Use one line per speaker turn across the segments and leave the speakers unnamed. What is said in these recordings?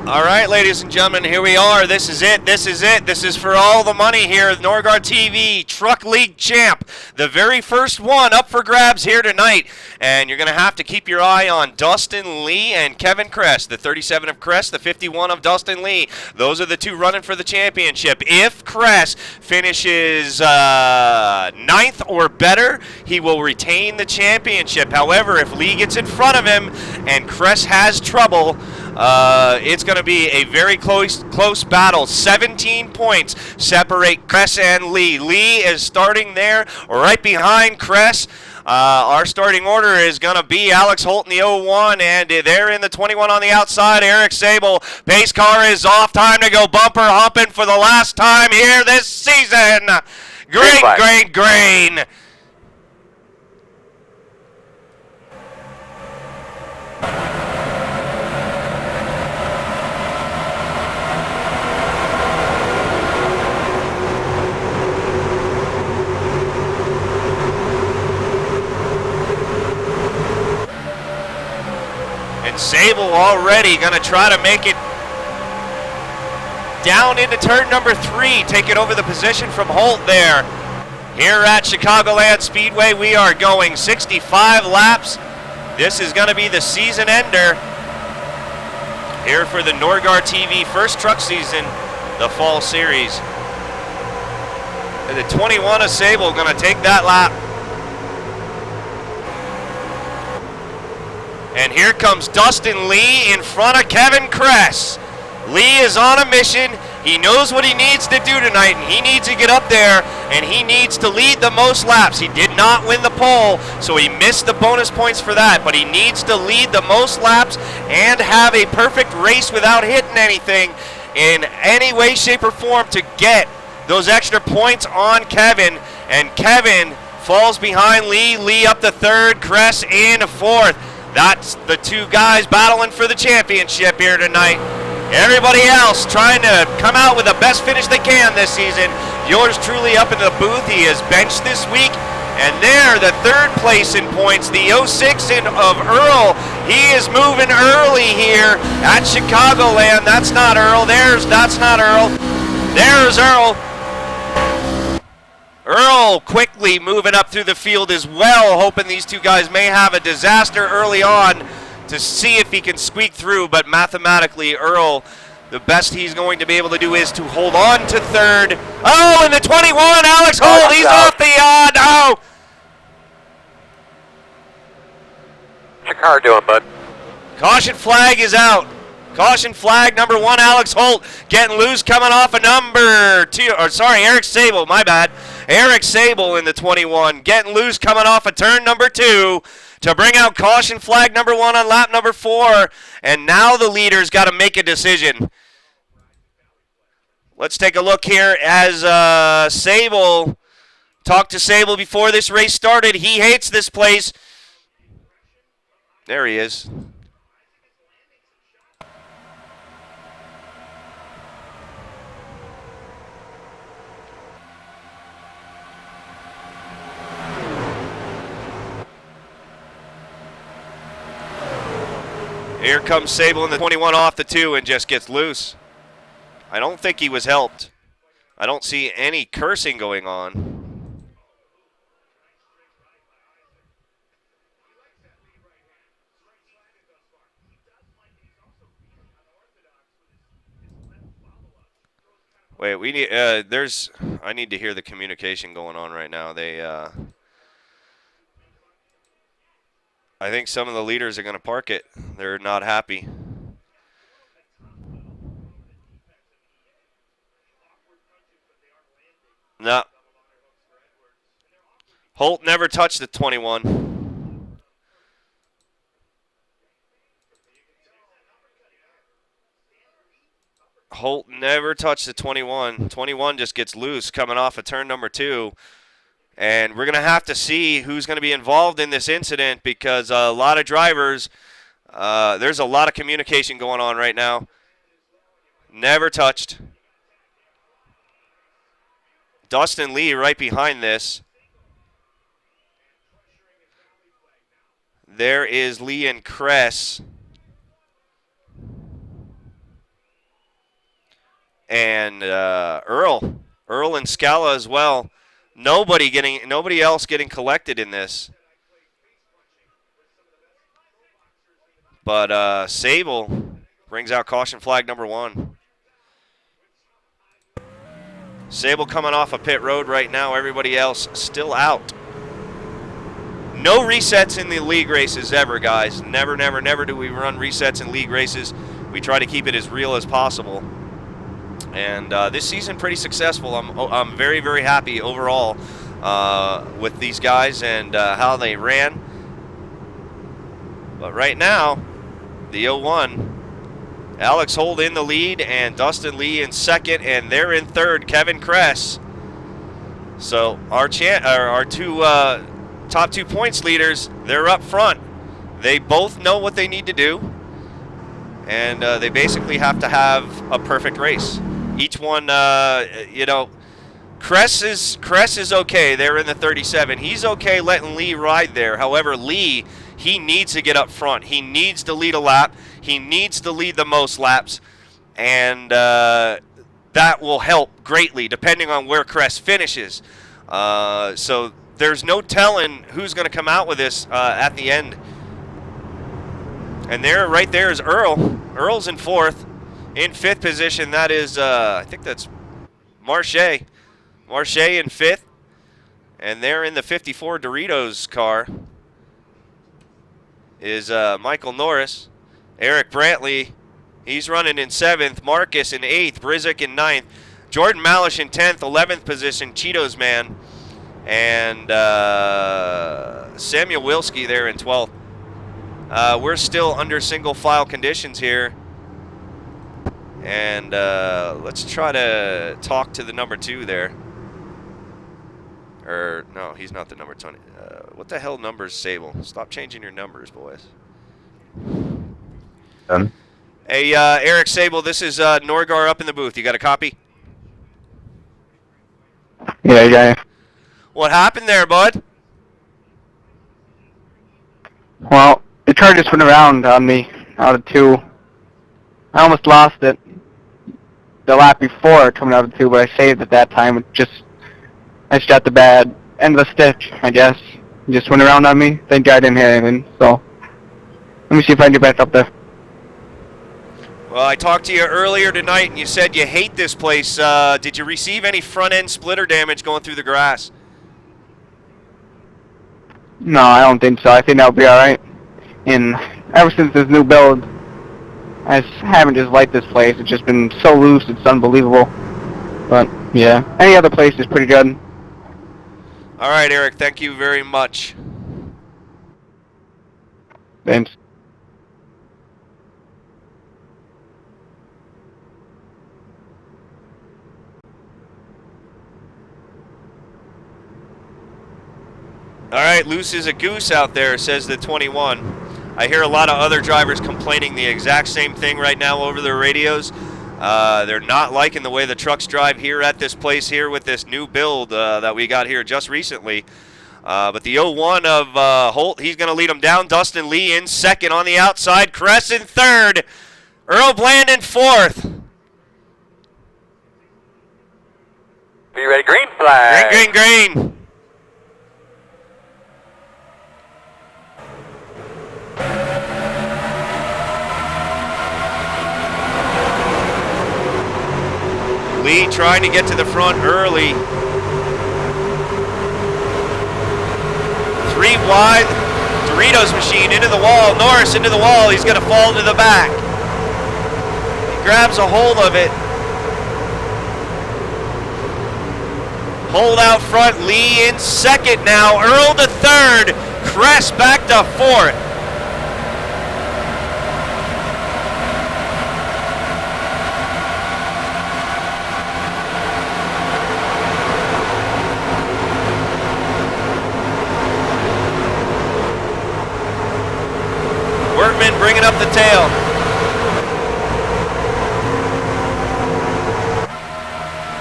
All right, ladies and gentlemen, here we are. This is it. This is it. This is for all the money here. Nordgar TV Truck League Champ. The very first one up for grabs here tonight. And you're going to have to keep your eye on Dustin Lee and Kevin Cress. The 37 of Cress, the 51 of Dustin Lee. Those are the two running for the championship. If Cress finishes ninth or better, he will retain the championship. However, if Lee gets in front of him and Cress has trouble, it's going to be a very close battle. 17 points separate Cress and Lee. Lee is starting there right behind Cress. Our starting order is going to be Alex Holt in the 01, and they're in the 21 on the outside. Eric Sable. Pace car is off. Time to go bumper humping for the last time here this season. Great grain. Sable already going to try to make it down into turn number 3, taking over the position from Holt there. Here at Chicagoland Speedway, we are going 65 laps. This is going to be the season ender here for the Nordgar TV first truck season, the fall series. And the 21 of Sable going to take that lap. And here comes Dustin Lee in front of Kevin Cress. Lee is on a mission. He knows what he needs to do tonight, and he needs to get up there, and he needs to lead the most laps. He did not win the pole, so he missed the bonus points for that, but he needs to lead the most laps and have a perfect race without hitting anything in any way, shape, or form to get those extra points on Kevin. And Kevin falls behind Lee. Lee up to third, Cress in fourth. That's the two guys battling for the championship here tonight. Everybody else trying to come out with the best finish they can this season. Yours truly up in the booth. He is benched this week. And there, the third place in points, the 06 of Earl. He is moving early here at Chicagoland. That's not Earl. That's not Earl. There's Earl. Earl quickly moving up through the field as well, hoping these two guys may have a disaster early on to see if he can squeak through, but mathematically, Earl, the best he's going to be able to do is to hold on to third. Oh, and the 21, Alex Holt, he's off the yard. Oh!
What's your car doing, bud?
Caution flag is out. Caution flag, number 1, Alex Holt, getting loose, coming off of number 2, or sorry, Eric Sable, my bad. Eric Sable in the 21, getting loose, coming off of turn number 2 to bring out caution flag number 1 on lap number 4. And now the leader's got to make a decision. Let's take a look here as Sable talked to Sable before this race started. He hates this place. There he is. Here comes Sable in the 21 off the 2 and just gets loose. I don't think he was helped. I don't see any cursing going on. Wait, we need I need to hear the communication going on right now. I think some of the leaders are going to park it. They're not happy. No. Holt never touched the 21. Holt never touched the 21. 21 just gets loose coming off of turn number 2. And we're going to have to see who's going to be involved in this incident because a lot of drivers, there's a lot of communication going on right now. Never touched. Dustin Lee right behind this. There is Lee and Cress. and Earl and Scala as well. Nobody else getting collected in this. But Sable brings out caution flag number 1. Sable coming off a pit road right now. Everybody else still out. No resets in the league races ever, guys. Never, never, never do we run resets in league races. We try to keep it as real as possible. And this season pretty successful. I'm very, very happy overall with these guys and how they ran. But right now, the 0-1, Alex Holt in the lead and Dustin Lee in second, and they're in third, Kevin Cress. So our two top 2 points leaders, they're up front. They both know what they need to do, and they basically have to have a perfect race. Each one, Cress is okay. They're in the 37. He's okay letting Lee ride there. However, Lee, he needs to get up front. He needs to lead a lap. He needs to lead the most laps, and that will help greatly depending on where Cress finishes. So there's no telling who's going to come out with this at the end. And right there is Earl. Earl's in 4th. In 5th position, that is, I think that's Marche. Marche in 5th. And there in the 54 Doritos car is Michael Norris. Eric Brantley, he's running in 7th. Marcus in 8th. Brizik in 9th. Jordan Malish in 10th, 11th position. Cheetos Man. And Samuel Wilski there in 12th. We're still under single file conditions here. And let's try to talk to the number 2 there. Or, no, he's not the number 20. What the hell number is Sable? Stop changing your numbers, boys. Hey, Eric Sable, this is Nordgar up in the booth. You got a copy?
Yeah.
What happened there, bud?
Well, the car just went around on me out of 2. I almost lost it the lap before coming out of 2, but I saved at that time. I just got the bad end of the stick, I guess. It just went around on me. Thank God I didn't hit anything. So let me see if I can get back up there.
Well, I talked to you earlier tonight, and you said you hate this place. Did you receive any front-end splitter damage going through the grass?
No, I don't think so. I think that'll be alright. And ever since this new build, I haven't just liked this place. It's just been so loose, it's unbelievable. But, yeah, any other place is pretty good.
All right, Eric, thank you very much.
Thanks.
All right, loose as a goose out there, says the 21. I hear a lot of other drivers complaining the exact same thing right now over their radios. They're not liking the way the trucks drive here at this place here with this new build that we got here just recently. But the 0-1 of Holt, he's going to lead them down. Dustin Lee in 2nd on the outside. Cress in 3rd. Earl Bland in 4th.
Be ready, green flag.
Green, green, green. Lee trying to get to the front early. 3 wide. Doritos machine into the wall. Norris into the wall. He's going to fall to the back. He grabs a hold of it. Hold out front. Lee in 2nd now. Earl to 3rd. Cress back to 4th. Workman bringing up the tail.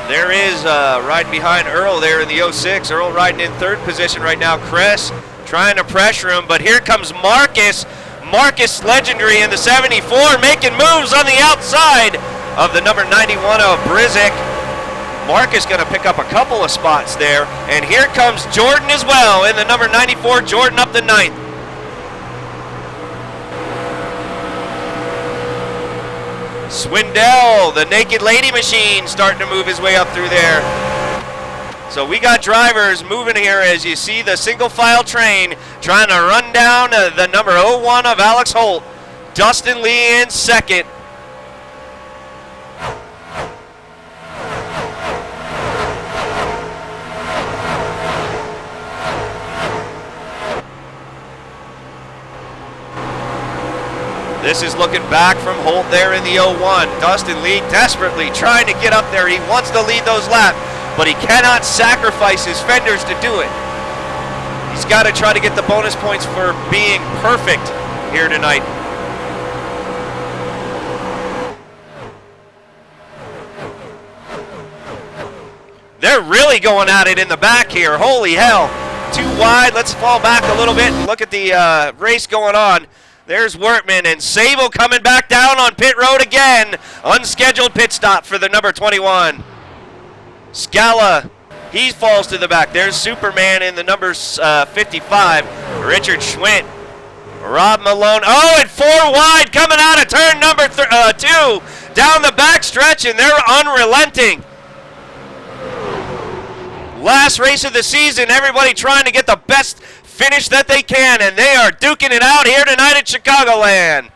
There is riding behind Earl there in the 06. Earl riding in 3rd position right now. Cress trying to pressure him, but here comes Marcus. Marcus Legendary in the 74 making moves on the outside. of the number 91 of Brizik. Mark is going to pick up a couple of spots there. And here comes Jordan as well in the number 94. Jordan up the 9th. Swindell, the Naked Lady Machine, starting to move his way up through there. So we got drivers moving here as you see the single file train trying to run down the number 01 of Alex Holt. Dustin Lee in second. This is looking back from Holt there in the 01. Dustin Lee desperately trying to get up there. He wants to lead those laps, but he cannot sacrifice his fenders to do it. He's got to try to get the bonus points for being perfect here tonight. They're really going at it in the back here. Holy hell. Too wide. Let's fall back a little bit and look at the race going on. There's Workman and Sable coming back down on pit road again. Unscheduled pit stop for the number 21. Scala, he falls to the back. There's Superman in the number 55. Richard Schwint. Rob Malone. Oh, and 4 wide coming out of turn number 2. Down the back stretch, and they're unrelenting. Last race of the season, everybody trying to get the best finish that they can, and they are duking it out here tonight at Chicagoland.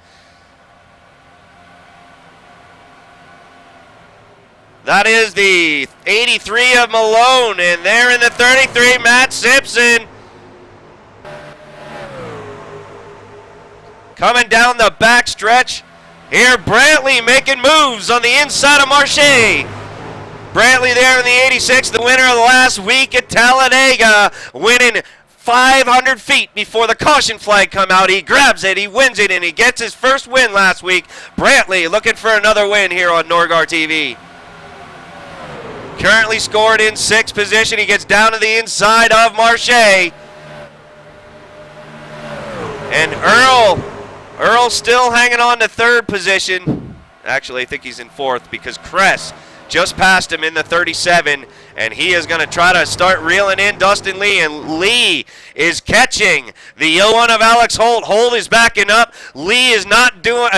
That is the 83 of Malone, and there in the 33, Matt Simpson. Coming down the back stretch. Here, Brantley making moves on the inside of Marche. Brantley there in the 86, the winner of the last week at Talladega, winning 500 feet before the caution flag come out. He grabs it, he wins it, and he gets his first win last week. Brantley looking for another win here on Nordgar TV. Currently scored in 6th position. He gets down to the inside of Marche. And Earl still hanging on to 3rd position. Actually, I think he's in 4th because Cress just passed him in the 37, and he is going to try to start reeling in Dustin Lee, and Lee is catching the 01 of Alex Holt. Holt is backing up. Lee is not doing,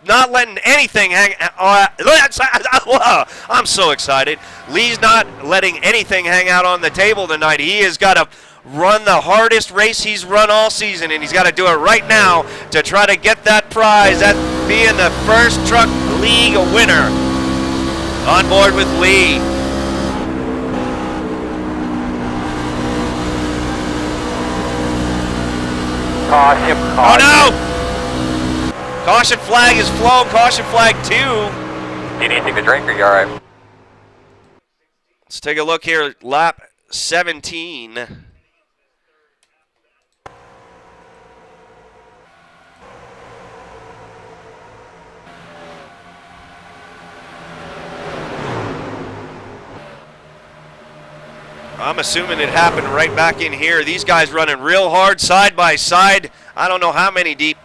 not letting anything hang. I'm so excited. Lee's not letting anything hang out on the table tonight. He has got to run the hardest race he's run all season, and he's got to do it right now to try to get that prize, that being the first truck league winner. On board with Lee.
Caution.
Oh no! Caution flag is flown. Caution flag 2.
Do you need anything to drink, or you all right?
Let's take a look here. Lap 17. I'm assuming it happened right back in here. These guys running real hard side by side. I don't know how many deep.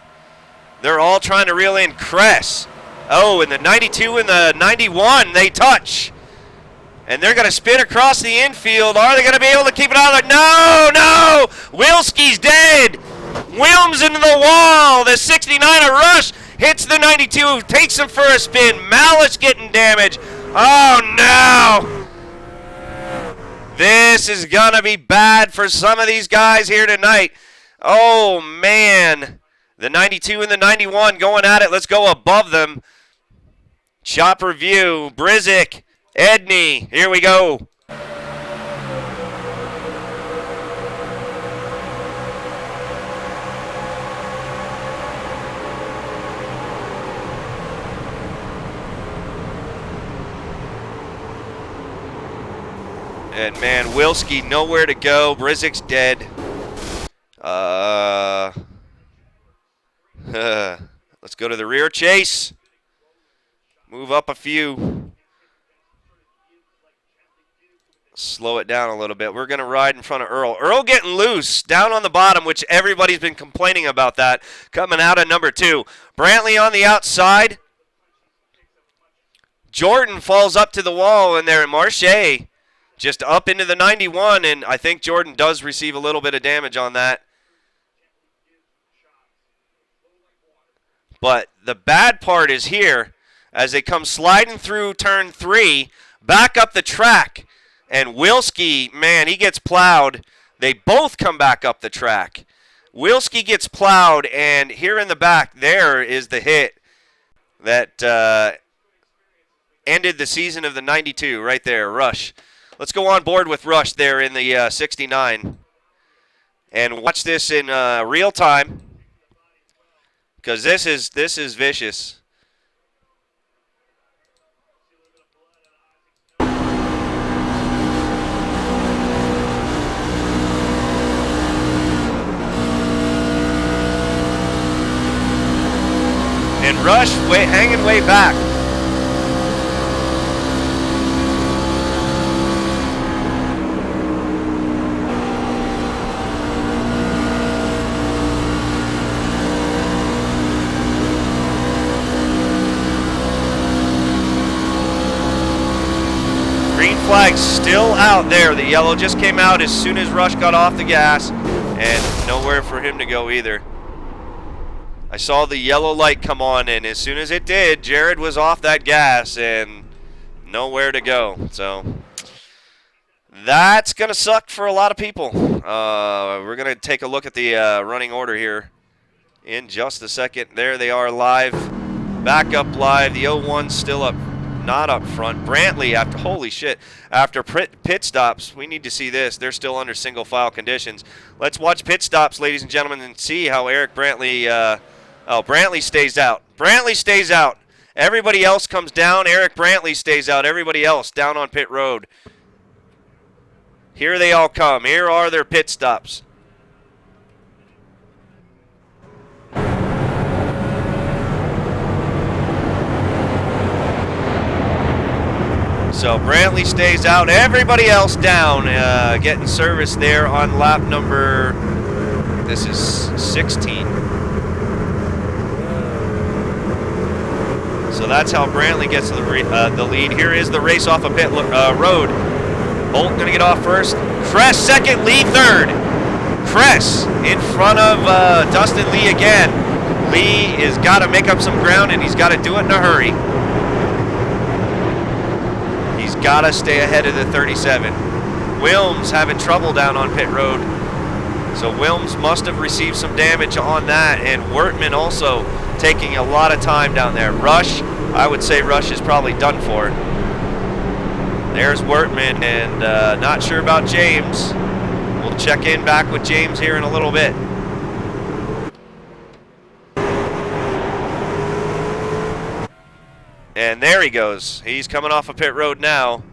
They're all trying to reel in Cress. Oh, and the 92 and the 91, they touch. And they're going to spin across the infield. Are they going to be able to keep it out? No! Wilski's dead. Wilms into the wall. The 69 of Rush hits the 92, takes him for a spin. Malice getting damaged. Oh, no. This is going to be bad for some of these guys here tonight. Oh, man. The 92 and the 91 going at it. Let's go above them. Chopper view. Brizik. Edney. Here we go. And man, Wilski nowhere to go. Brizik's dead. Let's go to the rear chase. Move up a few. Slow it down a little bit. We're going to ride in front of Earl. Earl getting loose down on the bottom, which everybody's been complaining about that. Coming out of number 2. Brantley on the outside. Jordan falls up to the wall, and there Marche just up into the 91, and I think Jordan does receive a little bit of damage on that. But the bad part is here as they come sliding through turn 3, back up the track, and Wilski, man, he gets plowed. They both come back up the track. Wilski gets plowed, and here in the back, there is the hit that ended the season of the 92 right there, Rush. Let's go on board with Rush there in the 69 and watch this in real time because this is vicious. And Rush hanging way back. Green flag's still out there. The yellow just came out as soon as Rush got off the gas, and nowhere for him to go either. I saw the yellow light come on, and as soon as it did, Jared was off that gas and nowhere to go. So that's going to suck for a lot of people. We're going to take a look at the running order here in just a second. There they are live, back up live. The 01's still up, not up front. Brantley, after, holy shit, after pit stops, we need to see this. They're still under single file conditions. Let's watch pit stops, ladies and gentlemen, and see how Eric Brantley... Brantley stays out. Brantley stays out. Everybody else comes down. Eric Brantley stays out. Everybody else down on pit road. Here they all come. Here are their pit stops. So Brantley stays out. Everybody else down. Getting service there on lap number, this is 16. So that's how Brantley gets the lead. Here is the race off of pit road. Holt going to get off first. Cress second, Lee third. Cress in front of Dustin Lee again. Lee has got to make up some ground, and he's got to do it in a hurry. He's got to stay ahead of the 37. Wilms having trouble down on pit road. So Wilms must have received some damage on that, and Wertman also taking a lot of time down there. Rush, I would say Rush is probably done for. There's Wertman, and not sure about James. We'll check in back with James here in a little bit. And there he goes. He's coming off of pit road now.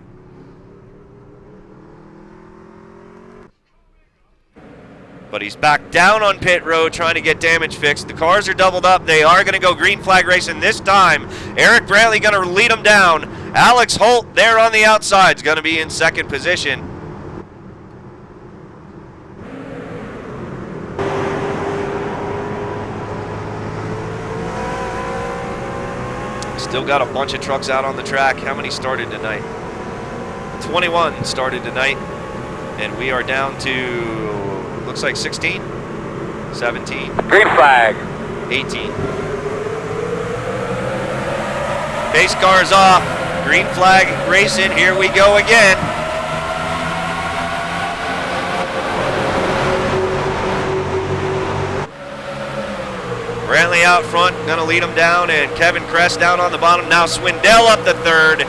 But he's back down on pit road trying to get damage fixed. The cars are doubled up. They are going to go green flag racing this time. Eric Brantley going to lead them down. Alex Holt there on the outside is going to be in second position. Still got a bunch of trucks out on the track. How many started tonight? 21 started tonight. And we are down to... looks like 16, 17.
Green flag.
18. Base cars off. Green flag racing. Here we go again. Brantley out front, gonna lead them down, and Kevin Cress down on the bottom. Now Swindell up the third.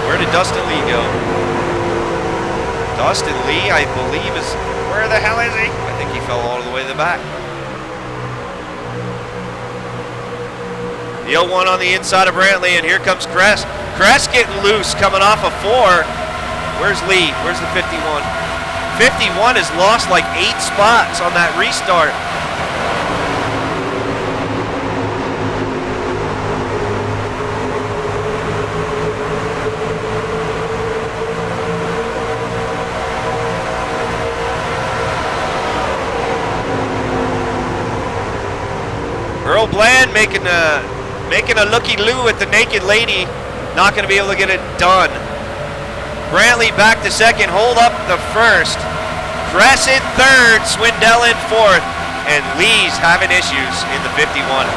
Where did Dustin Lee go? Dustin Lee, I believe, is... where the hell is he? I think he fell all the way to the back. The 01 on the inside of Brantley, and here comes Cress. Cress getting loose, coming off of 4. Where's Lee? Where's the 51? 51 has lost like 8 spots on that restart. Earl Bland making a looky-loo at the naked lady. not going to be able to get it done. Brantley back to second, hold up the first. Cress in third, Swindell in fourth, and Lee's having issues in the 51.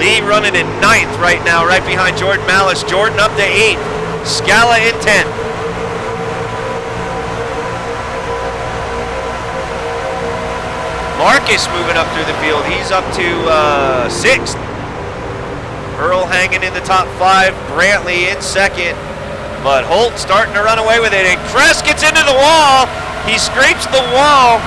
Lee running in ninth right now, right behind Jordan Malice. Jordan up to eighth, Scala in 10th. Marcus moving up through the field. He's up to sixth. Earl hanging in the top five. Brantley in second. But Holt starting to run away with it. And Cress gets into the wall. He scrapes the wall.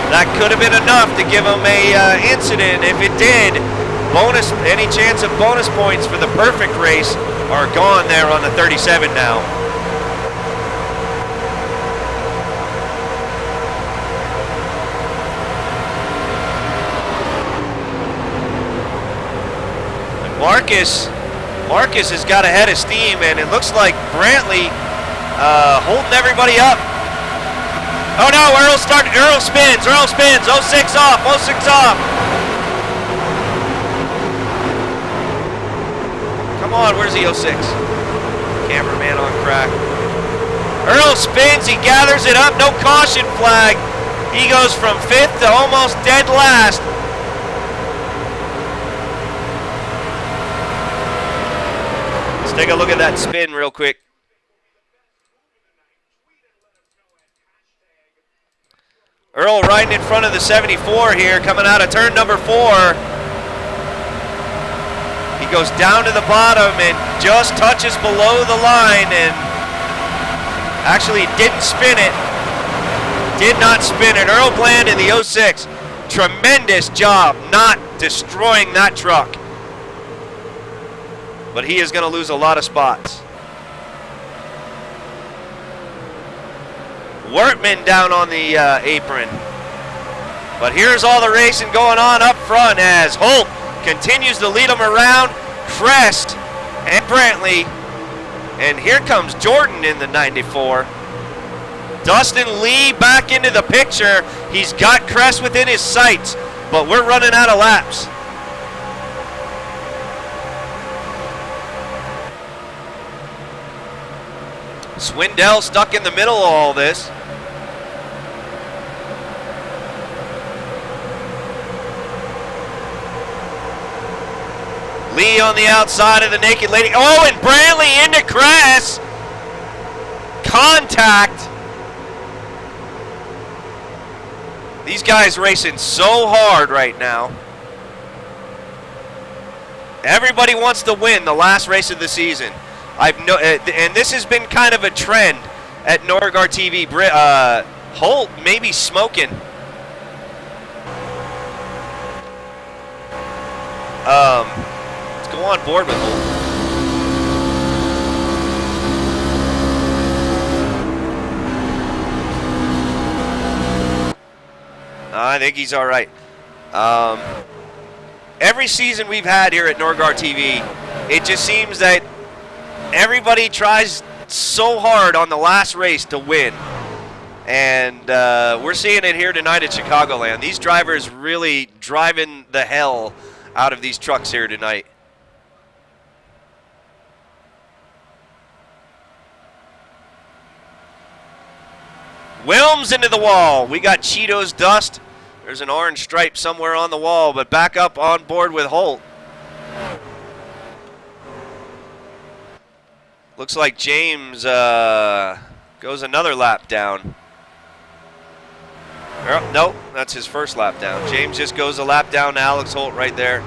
That could have been enough to give him a incident. If it did, any chance of bonus points for the perfect race are gone there on the 37 now. Marcus has got a head of steam, and it looks like Brantley holding everybody up. Oh no, Earl spins, 06 off, 06 off. Come on, where's the 06? Cameraman on crack. Earl spins, he gathers it up, no caution flag. He goes from fifth to almost dead last. Take a look at that spin real quick. Earl riding in front of the 74 here, coming out of turn number 4. He goes down to the bottom and just touches below the line, and actually didn't spin it. Did not spin it. Earl Bland in the 06. Tremendous job not destroying that truck. But he is going to lose a lot of spots. Wortman down on the apron. But here's all the racing going on up front as Holt continues to lead them around. Crest and Brantley. And here comes Jordan in the 94. Dustin Lee back into the picture. He's got Crest within his sights, but we're running out of laps. Swindell stuck in the middle of all this. Lee on the outside of the naked lady. Oh, and Brantley into Cress. Contact. These guys racing so hard right now. Everybody wants to win the last race of the season. And this has been kind of a trend at Nordgar TV. Holt maybe smoking. Let's go on board with Holt. I think he's all right. Every season we've had here at Nordgar TV, it just seems that everybody tries so hard on the last race to win. And we're seeing it here tonight at Chicagoland. These drivers really driving the hell out of these trucks here tonight. Wilms into the wall. We got Cheetos dust. There's an orange stripe somewhere on the wall, but back up on board with Holt. Looks like James goes another lap down. Nope, that's his first lap down. James just goes a lap down to Alex Holt right there.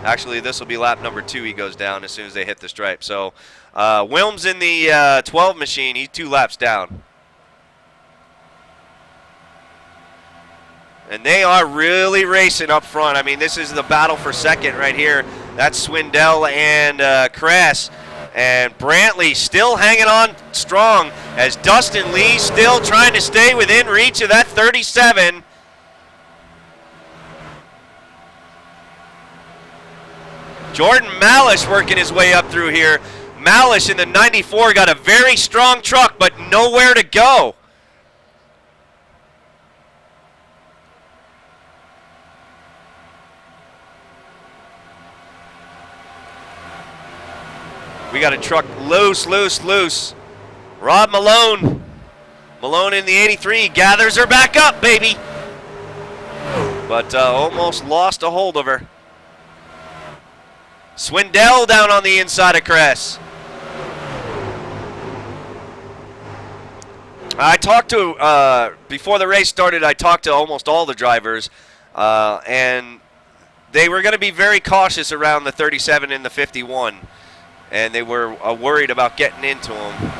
Actually, this will be lap number 2. He goes down as soon as they hit the stripe. So Wilms in the 12 machine. He's 2 laps down. And they are really racing up front. I mean, this is the battle for second right here. That's Swindell and Cress. And Brantley still hanging on strong as Dustin Lee still trying to stay within reach of that 37. Jordan Malish working his way up through here. Malish in the 94 got a very strong truck, but nowhere to go. We got a truck loose. Rob Malone. Malone in the 83 gathers her back up, baby. But almost lost a hold of her. Swindell down on the inside of Cress. I talked to, before the race started, I talked to almost all the drivers, and they were going to be very cautious around the 37 and the 51, and they were worried about getting into them.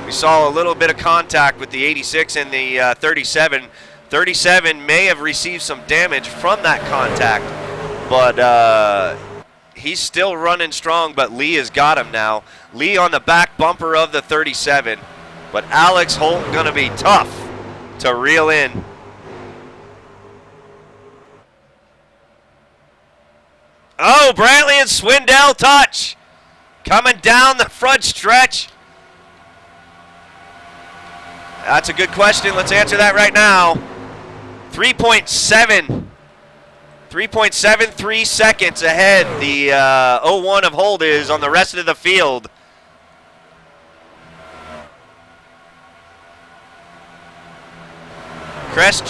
We saw a little bit of contact with the 86 and the 37. 37 may have received some damage from that contact, but he's still running strong, but Lee has got him now. Lee on the back bumper of the 37. But Alex Holt going to be tough to reel in. Oh, Brantley and Swindell touch. Coming down the front stretch. That's a good question. Let's answer that right now. 3.73 seconds ahead. The 01 of Holt is on the rest of the field. Cress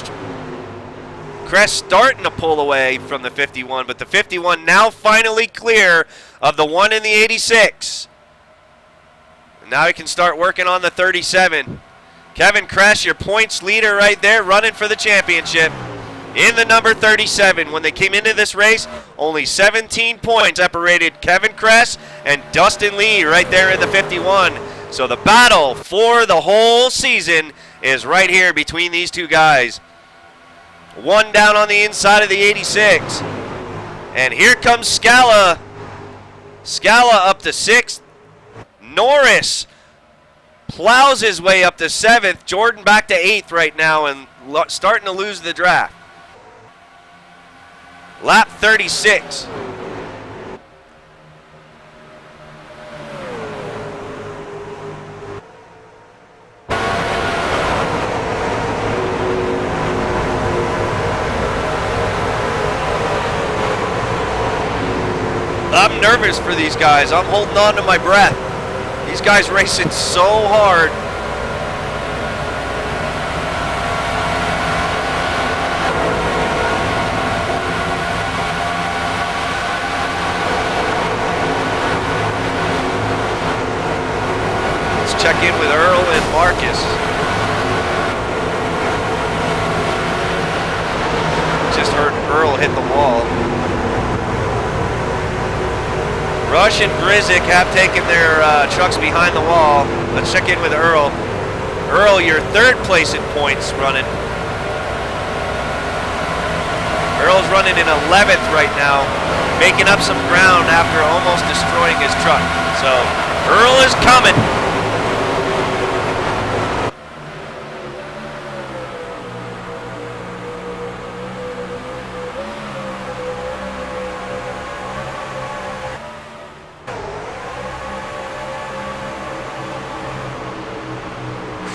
starting to pull away from the 51, but the 51 now finally clear of the one in the 86. And now he can start working on the 37. Kevin Cress, your points leader right there, running for the championship in the number 37. When they came into this race, only 17 points separated Kevin Cress and Dustin Lee right there in the 51. So the battle for the whole season is right here between these two guys. One down on the inside of the 86. And here comes Scala. Scala up to 6th. Norris plows his way up to 7th. Jordan back to 8th right now and starting to lose the draft. Lap 36. I'm nervous for these guys. I'm holding on to my breath. These guys racing so hard. Let's check in with Earl and Marcus. Just heard Earl hit the wall. Rush and Brizik have taken their trucks behind the wall. Let's check in with Earl. Earl, your 3rd place in points running. Earl's running in 11th right now, making up some ground after almost destroying his truck. So Earl is coming.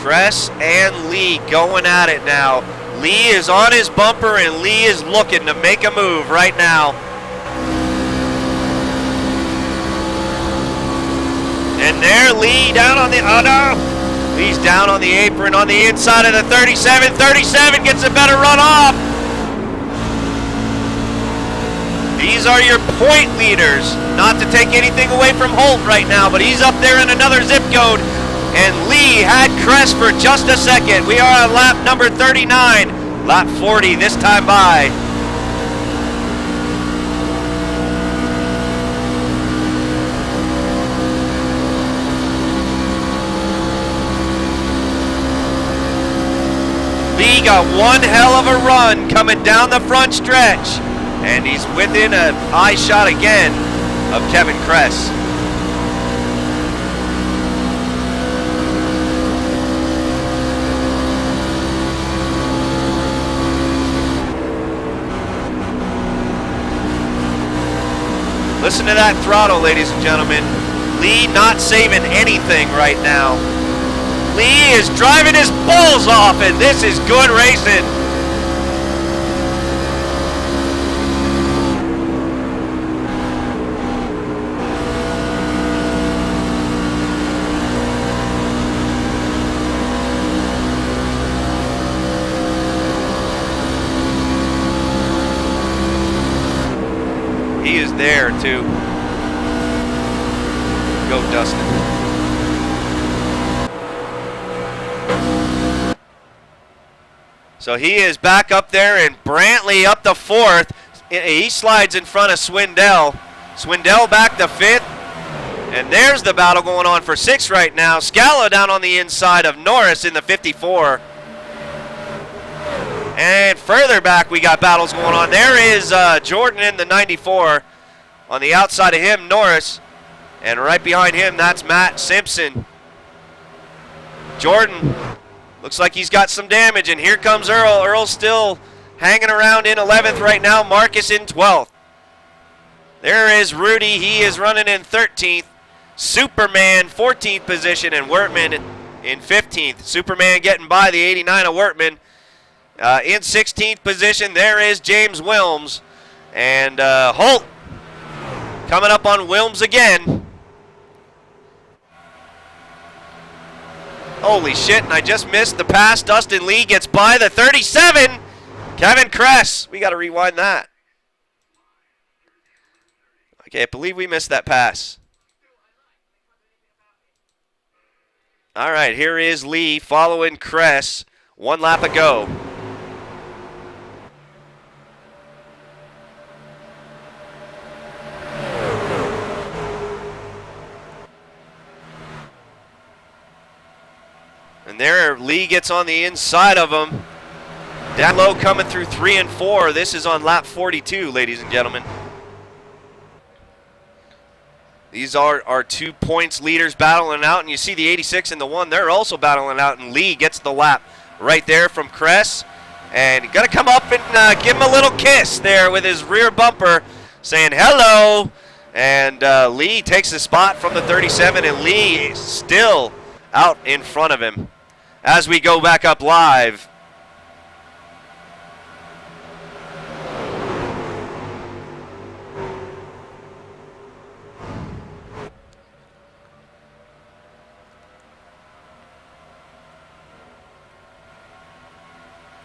Cress and Lee going at it now. Lee is on his bumper and Lee is looking to make a move right now. And there Lee down on the, oh no! Lee's down on the apron on the inside of the 37. 37 gets a better run off. These are your point leaders. Not to take anything away from Holt right now, but he's up there in another zip code. And Lee had Cress for just a second. We are on lap number 39. Lap 40 this time by. Lee got one hell of a run coming down the front stretch. And he's within an eye shot again of Kevin Cress. Listen to that throttle, ladies and gentlemen. Lee not saving anything right now. Lee is driving his balls off, and this is good racing. there, too. Go, Dustin. So he is back up there, and Brantley up to 4th. He slides in front of Swindell. Swindell back to 5th. And there's the battle going on for 6th right now. Scala down on the inside of Norris in the 54. And further back, we got battles going on. There is Jordan in the 94. On the outside of him, Norris. And right behind him, that's Matt Simpson. Jordan looks like he's got some damage, and here comes Earl. Earl's still hanging around in 11th right now. Marcus in 12th. There is Rudy. He is running in 13th. Superman, 14th position, and Wertman in 15th. Superman getting by the 89 of Wertman. In 16th position, there is James Wilms. And Holt coming up on Wilms again. Holy shit, and I just missed the pass. Dustin Lee gets by the 37. Kevin Cress. We got to rewind that. I can't believe we missed that pass. All right, here is Lee following Cress. 1 lap ago. And there, Lee gets on the inside of him. Down low coming through 3 and 4. This is on lap 42, ladies and gentlemen. These are our 2 points leaders battling out. And you see the 86 and the 1, they're also battling out. And Lee gets the lap right there from Cress. And got to come up and give him a little kiss there with his rear bumper, saying hello. And Lee takes the spot from the 37, and Lee is still out in front of him. As we go back up live.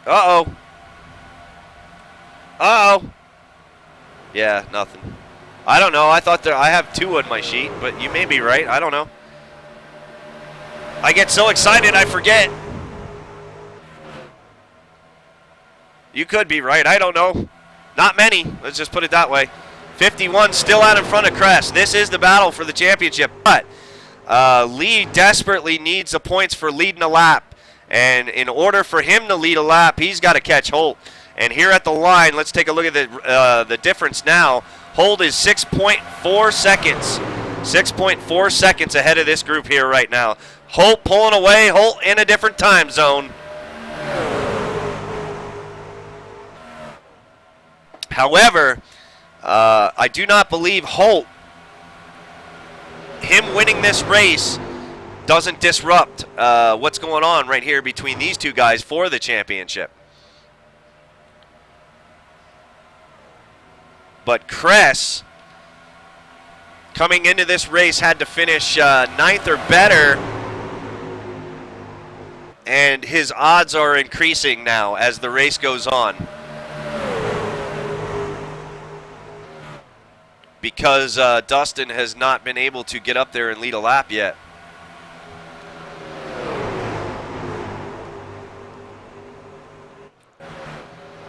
Uh-oh. Uh-oh. Yeah, nothing. I don't know. I thought I have 2 on my sheet, but you may be right. I don't know. I get so excited I forget. You could be right. I don't know. Not many. Let's just put it that way. 51 still out in front of Cress. This is the battle for the championship. But Lee desperately needs the points for leading a lap. And in order for him to lead a lap, he's got to catch Holt. And here at the line, let's take a look at the difference now. Holt is 6.4 seconds. 6.4 seconds ahead of this group here right now. Holt pulling away. Holt in a different time zone. However, I do not believe Holt, him winning this race, doesn't disrupt what's going on right here between these 2 guys for the championship. But Cress, coming into this race, had to finish 9th or better. And his odds are increasing now as the race goes on. Because Dustin has not been able to get up there and lead a lap yet.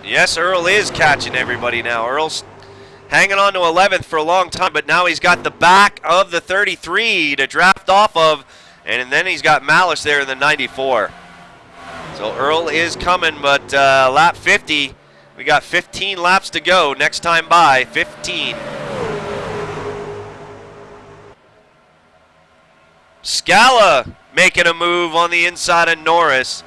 Yes, Earl is catching everybody now. Earl's hanging on to 11th for a long time, but now he's got the back of the 33 to draft off of, and then he's got Malice there in the 94. So Earl is coming, but lap 50, we got 15 laps to go next time by, 15. Scala making a move on the inside of Norris.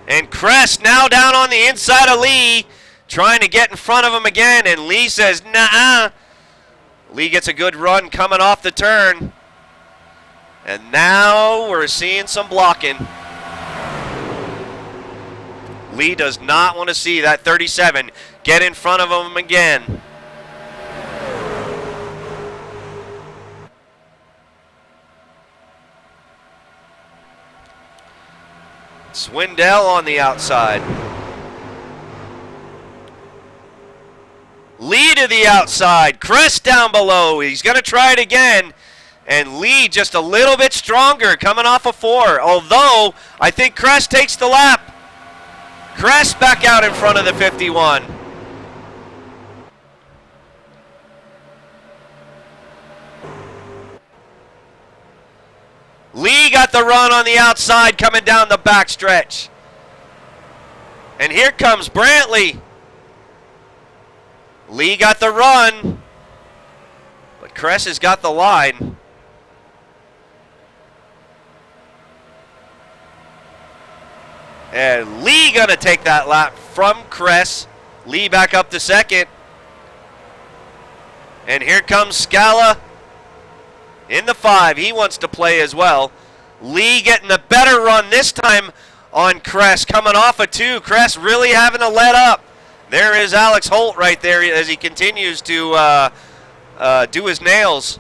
And Cress now down on the inside of Lee, trying to get in front of him again, and Lee says, nah. Lee gets a good run coming off the turn. And now we're seeing some blocking. Lee does not want to see that 37 get in front of him again. Swindell on the outside. the outside. Cress down below. He's going to try it again. And Lee just a little bit stronger coming off a 4. Although, I think Cress takes the lap. Cress back out in front of the 51. Lee got the run on the outside coming down the backstretch. And here comes Brantley. Lee got the run. But Cress has got the line. And Lee gonna take that lap from Cress. Lee back up to second. And here comes Scala in the 5. He wants to play as well. Lee getting the better run this time on Cress, coming off a 2. Cress really having to let up. There is Alex Holt right there as he continues to do his nails.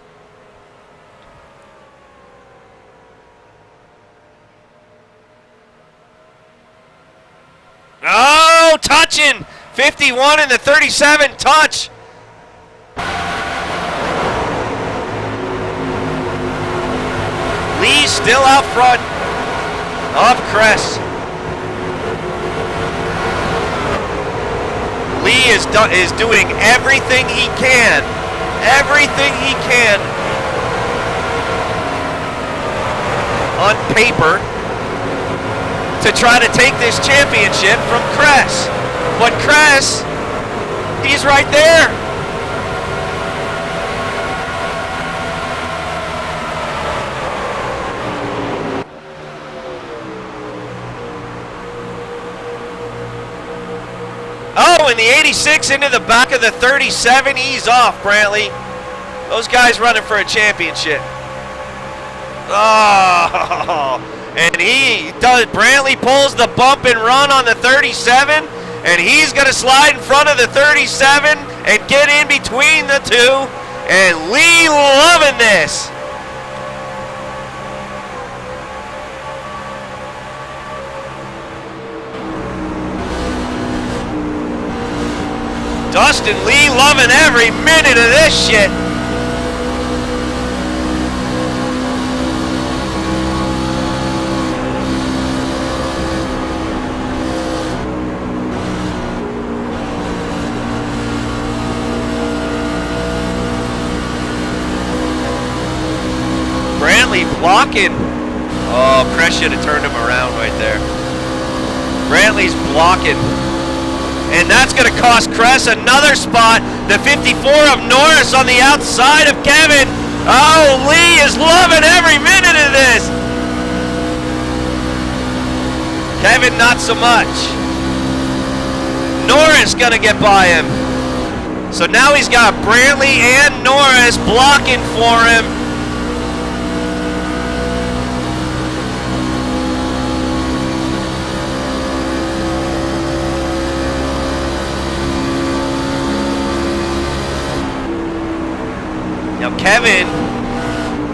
Oh, touching! 51 and the 37 touch. Lee still out front of Cress. Lee is doing everything he can on paper to try to take this championship from Cress. But Cress, he's right there. Oh, and the 86 into the back of the 37. Ease off, Brantley. Those guys running for a championship. Oh, and he does. Brantley pulls the bump and run on the 37, and he's going to slide in front of the 37 and get in between the 2. And Lee loving this. Dustin Lee loving every minute of this shit. Brantley blocking. Oh, Cress should have turned him around right there. Brantley's blocking. And that's going to cost Cress another spot. The 54 of Norris on the outside of Kevin. Oh, Lee is loving every minute of this. Kevin, not so much. Norris going to get by him. So now he's got Brantley and Norris blocking for him. Now Kevin,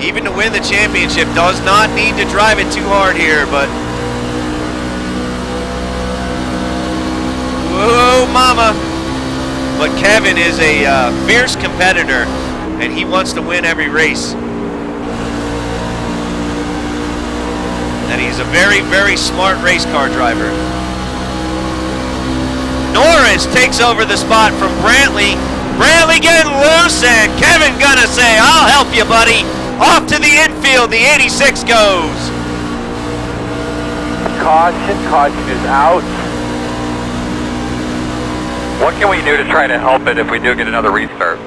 even to win the championship, does not need to drive it too hard here, but whoa, mama. But Kevin is a fierce competitor, and he wants to win every race. And he's a very, very smart race car driver. Norris takes over the spot from Brantley. Brantley getting loose, and Kevin gonna say, I'll help you, buddy. Off to the infield, the 86 goes.
Caution is out. What can we do to try to help it if we do get another restart?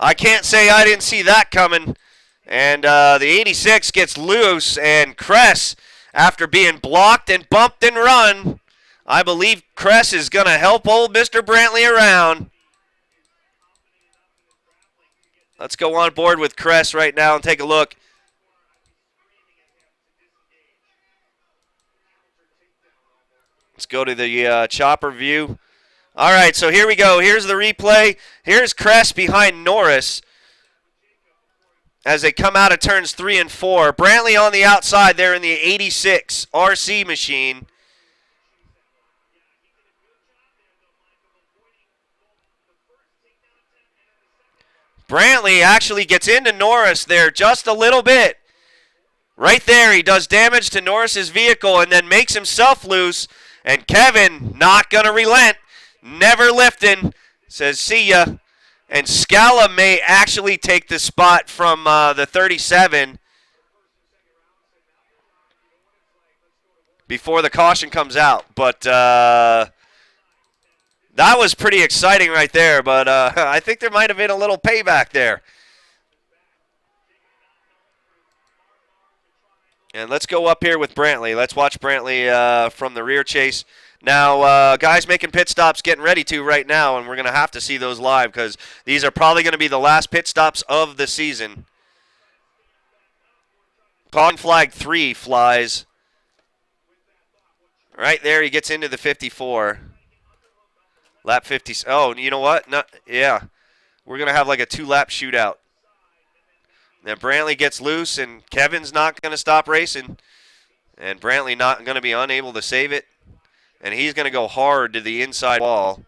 I can't say I didn't see that coming. And the 86 gets loose, and Cress, after being blocked and bumped and run, I believe Cress is going to help old Mr. Brantley around. Let's go on board with Cress right now and take a look. Let's go to the chopper view. All right, so here we go. Here's the replay. Here's Cress behind Norris as they come out of turns 3 and 4. Brantley on the outside there in the 86 RC machine. Brantley actually gets into Norris there just a little bit. Right there, he does damage to Norris's vehicle and then makes himself loose. And Kevin, not going to relent, never lifting, says see ya. And Scala may actually take the spot from the 37 before the caution comes out. But that was pretty exciting right there. But I think there might have been a little payback there. And let's go up here with Brantley. Let's watch Brantley from the rear chase. Now, guys making pit stops getting ready to right now, and we're going to have to see those live because these are probably going to be the last pit stops of the season. Caution flag 3 flies. Right there, he gets into the 54. Lap 50. Oh, you know what? No, yeah. We're going to have like a 2-lap shootout. Then Brantley gets loose, and Kevin's not going to stop racing. And Brantley not going to be unable to save it. And he's going to go hard to the inside wall.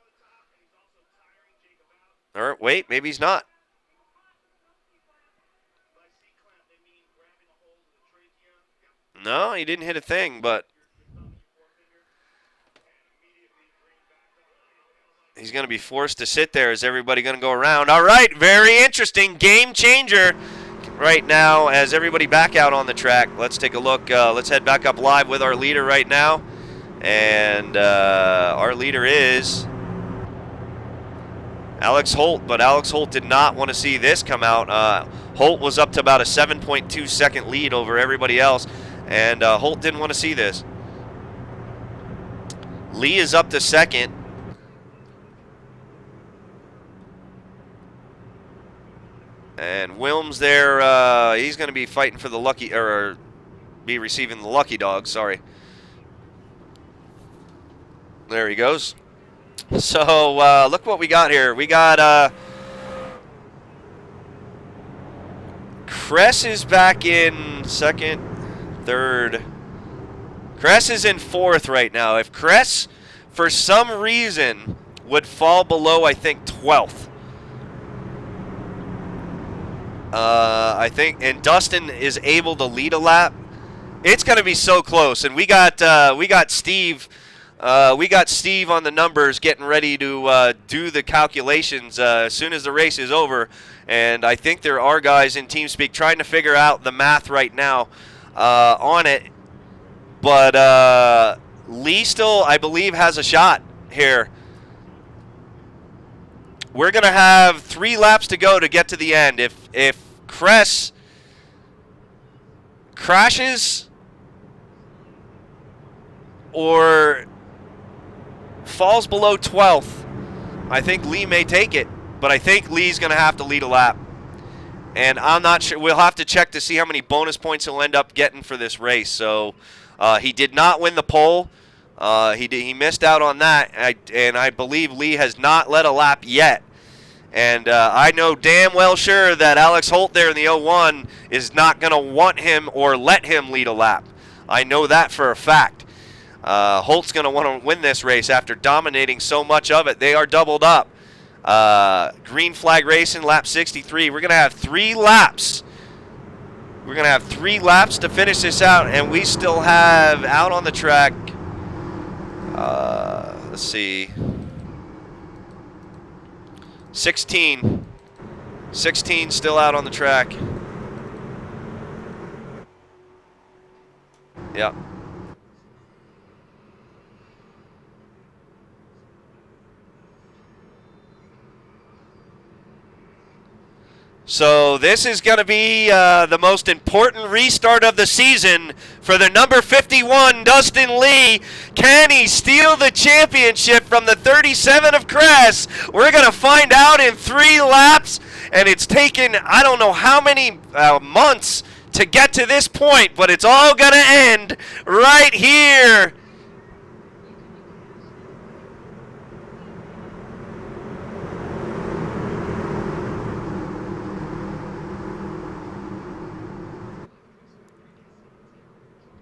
Or wait, maybe he's not. No, he didn't hit a thing, but he's going to be forced to sit there. Is everybody going to go around? All right, very interesting. Game changer right now as everybody back out on the track. Let's take a look. Let's head back up live with our leader right now. And our leader is Alex Holt, but Alex Holt did not want to see this come out. Holt was up to about a 7.2 second lead over everybody else, and Holt didn't want to see this. Lee is up to second. And Wilms there, he's going to be fighting for the lucky, or be receiving the lucky dog, sorry. There he goes. So look what we got here. We got Cress is back in second, third. Cress is in fourth right now. If Cress, for some reason, would fall below, I think, 12th. I think, and Dustin is able to lead a lap. It's going to be so close. And we got Steve. We got Steve on the numbers getting ready to do the calculations as soon as the race is over. And I think there are guys in TeamSpeak trying to figure out the math right now on it. But Lee still, I believe, has a shot here. We're going to have 3 laps to go to get to the end. If Cress crashes or falls below 12th, I think Lee may take it, but I think Lee's going to have to lead a lap. And I'm not sure. We'll have to check to see how many bonus points he'll end up getting for this race. So he did not win the pole. He missed out on that, and I believe Lee has not led a lap yet. And I know damn well sure that Alex Holt there in the 01 is not going to want him or let him lead a lap. I know that for a fact. Holt's going to want to win this race after dominating so much of it. They are doubled up. Green flag racing, lap 63. We're going to have 3 laps. We're going to have 3 laps to finish this out, and we still have out on the track, let's see, 16 still out on the track. Yep. So this is going to be the most important restart of the season for the number 51, Dustin Lee. Can he steal the championship from the 37 of Cress? We're going to find out in 3 laps, and it's taken I don't know how many months to get to this point, but it's all going to end right here.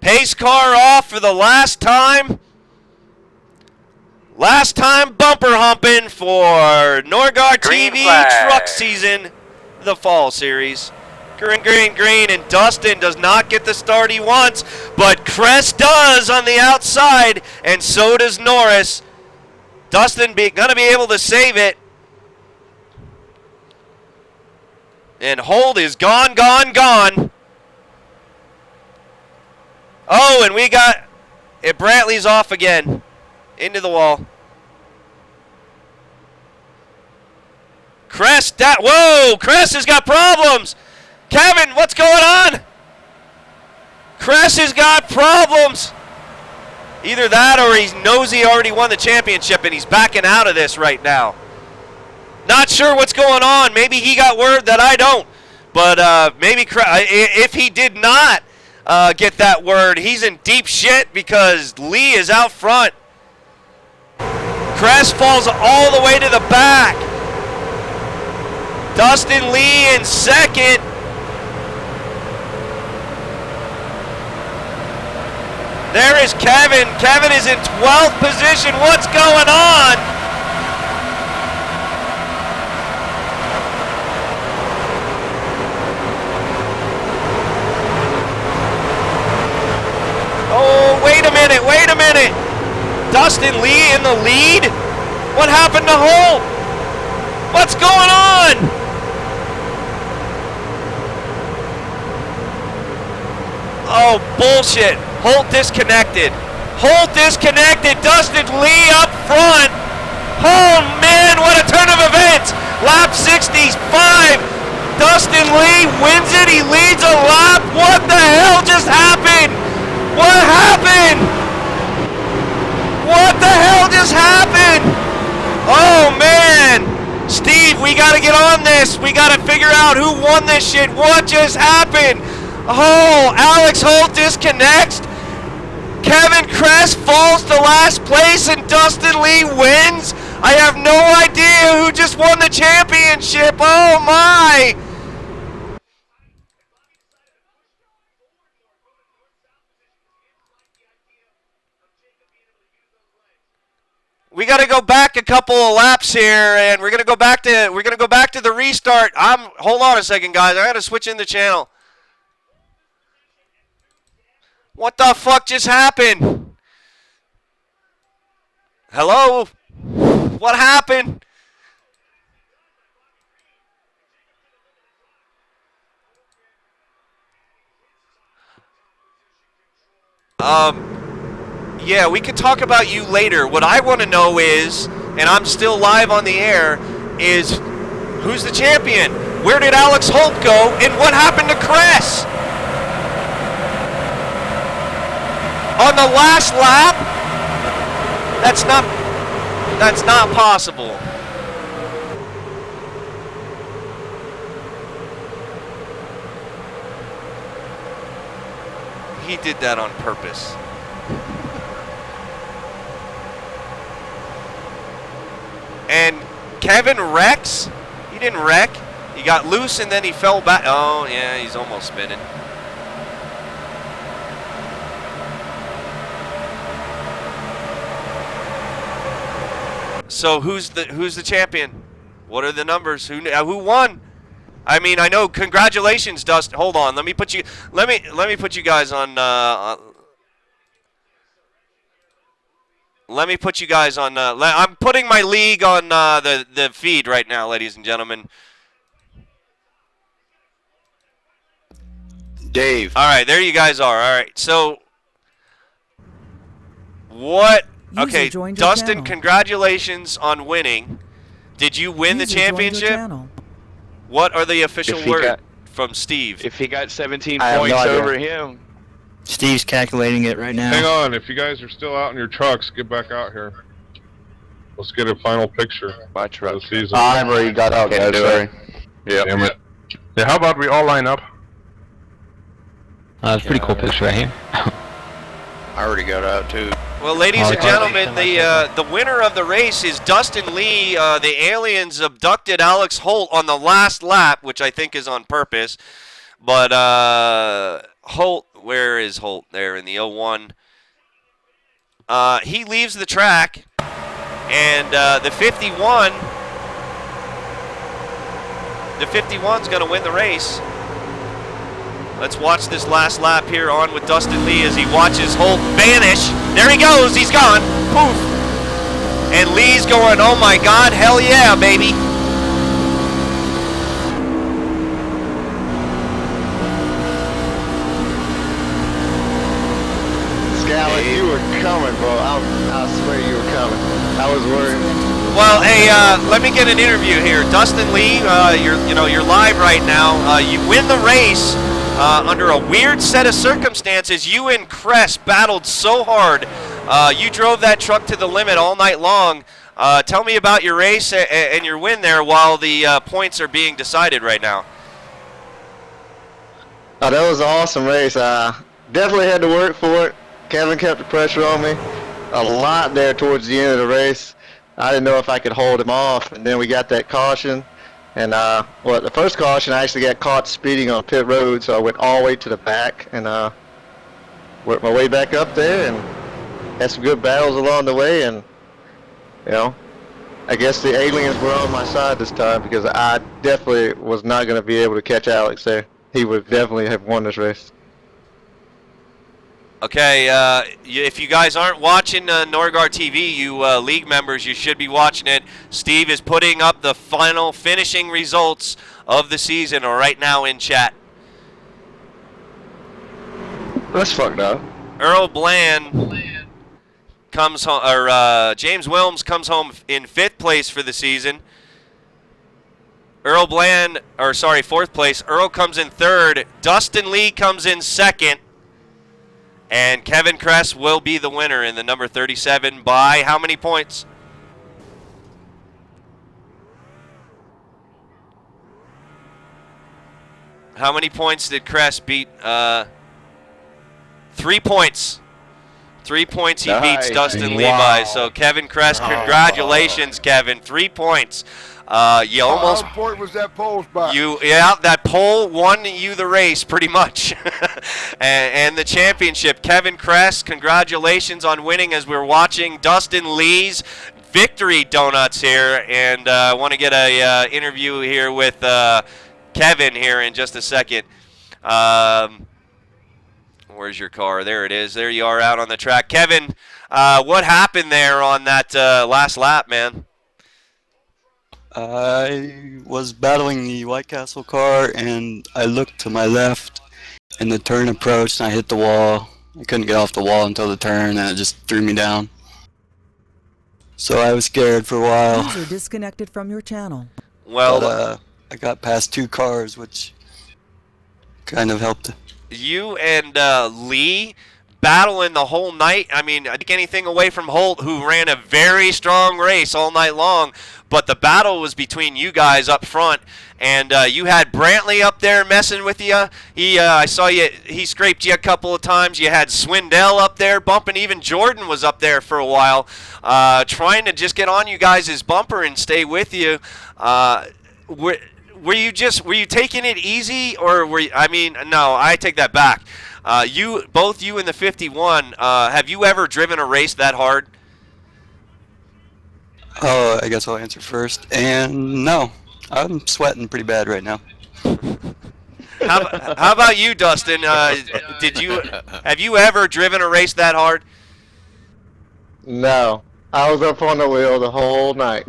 Pace car off for the last time. Last time bumper humping for Nordgar TV truck season. the fall series. Green, green, green, and Dustin does not get the start he wants, but Cress does on the outside, and so does Norris. Dustin going to be able to save it. And Holt is gone, gone, gone. Oh, and we got it. Brantley's off again. Into the wall. Cress, whoa! Cress has got problems! Kevin, what's going on? Cress has got problems. Either that or he knows he already won the championship and he's backing out of this right now. Not sure what's going on. Maybe he got word that I don't. But maybe if he did not get that word, he's in deep shit because Lee is out front. Cress falls all the way to the back. Dustin Lee in second. There is Kevin. Kevin is in 12th position. What's going on? Oh, wait a minute, wait a minute. Dustin Lee in the lead? What happened to Holt? What's going on? Oh, bullshit. Holt disconnected. Holt disconnected. Dustin Lee up front. Oh, man, what a turn of events. Lap 65. Dustin Lee wins it. He leads a lap. What the hell just happened? What happened? What the hell just happened? Oh, man. Steve, we got to get on this. We got to figure out who won this shit. What just happened? Oh, Alex Holt disconnects. Kevin Cress falls to last place and Dustin Lee wins. I have no idea who just won the championship. Oh, my. We got to go back a couple of laps here, and we're gonna go back to the restart. Hold on a second, guys. I got to switch in the channel. What the fuck just happened? Hello? What happened? Yeah, we could talk about you later. What I want to know is, and I'm still live on the air, is who's the champion? Where did Alex Holt go? And what happened to Cress? On the last lap? That's not possible. He did that on purpose. And Kevin wrecks? He didn't wreck. He got loose and then he fell back. Oh, yeah, he's almost spinning. So who's the champion? What are the numbers? Who won? I mean, I know. Congratulations, Dustin. Hold on. Let me put you guys on. Let me put you guys on. I'm putting my league on the feed right now, ladies and gentlemen.
Dave.
All right, there you guys are. All right, so what? Okay, Dustin, congratulations on winning. Did you win the championship? What are the official words from Steve?
If he got 17 points over him.
Steve's calculating it right now.
Hang on, if you guys are still out in your trucks, get back out here. Let's get a final picture.
My truck.
Of the season.
I've already got out, guys, sorry.
Yeah. Damn it. Yeah, how about we all line up?
That's a pretty cool picture right here.
I already got out too.
Well, ladies and gentlemen, the winner of the race is Dustin Lee. The aliens abducted Alex Holt on the last lap, which I think is on purpose. But Holt, where is Holt? There in the 01. He leaves the track, and the 51 the 51's going to win the race. Let's watch this last lap here on with Dustin Lee as he watches Holt vanish. There he goes. He's gone. Poof. And Lee's going, oh my God, hell yeah, baby.
Scally, you were coming, bro. I swear you were coming. I was worried.
Well, hey, let me get an interview here. Dustin Lee, you're live right now. You win the race under a weird set of circumstances. You and Cress battled so hard. You drove that truck to the limit all night long. Tell me about your race and your win there while the points are being decided right now.
Oh, that was an awesome race. Definitely had to work for it. Kevin kept the pressure on me a lot there towards the end of the race. I didn't know if I could hold him off, and then we got that caution. And the first caution, I actually got caught speeding on pit road, so I went all the way to the back and worked my way back up there and had some good battles along the way. And I guess the aliens were on my side this time because I definitely was not going to be able to catch Alex there. He would definitely have won this race.
Okay, if you guys aren't watching Nordgar TV, you league members, you should be watching it. Steve is putting up the final finishing results of the season right now in chat.
That's fucked up.
Earl Bland comes home, or James Wilms comes home in 5th place for the season. Fourth place. Earl comes in 3rd. Dustin Lee comes in 2nd. And Kevin Cress will be the winner in the number 37 by how many points? How many points did Cress beat? 3 points. 3 points he beats Dustin Lee by. So Kevin Cress, congratulations, Kevin. 3 points. You almost.
How important was that pole spot?
That pole won you the race pretty much, and the championship. Kevin Cress, congratulations on winning. As we're watching Dustin Lee's victory donuts here, and I want to get a interview here with Kevin here in just a second. Where's your car? There it is. There you are out on the track, Kevin. What happened there on that last lap, man?
I was battling the White Castle car, and I looked to my left, and the turn approached, and I hit the wall. I couldn't get off the wall until the turn, and it just threw me down. So I was scared for a while.
User disconnected from your channel.
Well,
but, I got past 2 cars, which kind of helped.
You and Lee battling the whole night. I mean, I take anything away from Holt, who ran a very strong race all night long, but the battle was between you guys up front, and you had Brantley up there messing with you. I saw you. He scraped you a couple of times. You had Swindell up there bumping. Even Jordan was up there for a while, trying to just get on you guys' bumper and stay with you. Were you taking it easy, or were you, no, I take that back. Both you and the 51, have you ever driven a race that hard?
Oh, I guess I'll answer first. And no, I'm sweating pretty bad right now.
How about you, Dustin? Have you ever driven a race that hard?
No, I was up on the wheel the whole night.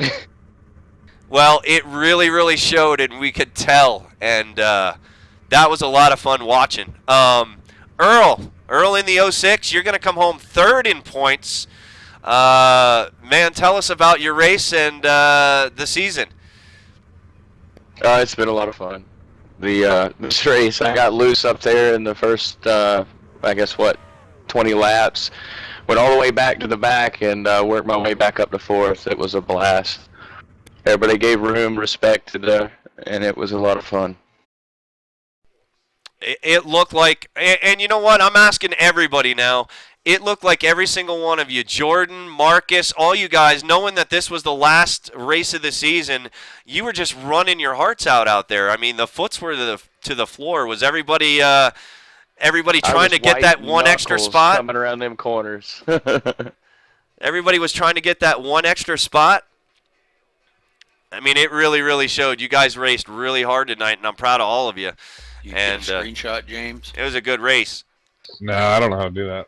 Well, it really, really showed, and we could tell, and that was a lot of fun watching. Earl in the 06, you're going to come home 3rd in points. Man, tell us about your race and the season.
It's been a lot of fun. This race, I got loose up there in the first, 20 laps. Went all the way back to the back and worked my way back up to 4th. It was a blast. Everybody gave room, respect, and it was a lot of fun.
It looked like, and you know what? I'm asking everybody now. It looked like every single one of you, Jordan, Marcus, all you guys, knowing that this was the last race of the season, you were just running your hearts out there. I mean, the foots were to the floor. Was everybody trying to get that one extra spot?
Coming around them corners.
Everybody was trying to get that one extra spot. I mean, it really, really showed. You guys raced really hard tonight, and I'm proud of all of you.
You
And
can screenshot, James?
it was a good race.
No, I don't know how to do that.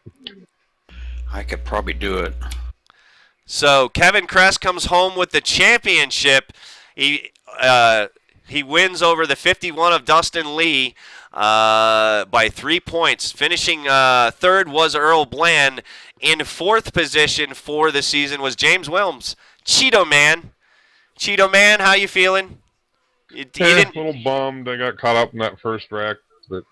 I could probably do it.
So Kevin Cress comes home with the championship. He wins over the 51 of Dustin Lee by 3 points. Finishing third was Earl Bland. In fourth position for the season was James Wilms. Cheeto Man. Cheeto Man, how you feeling? You didn't...
A little bummed. I got caught up in that first wreck, but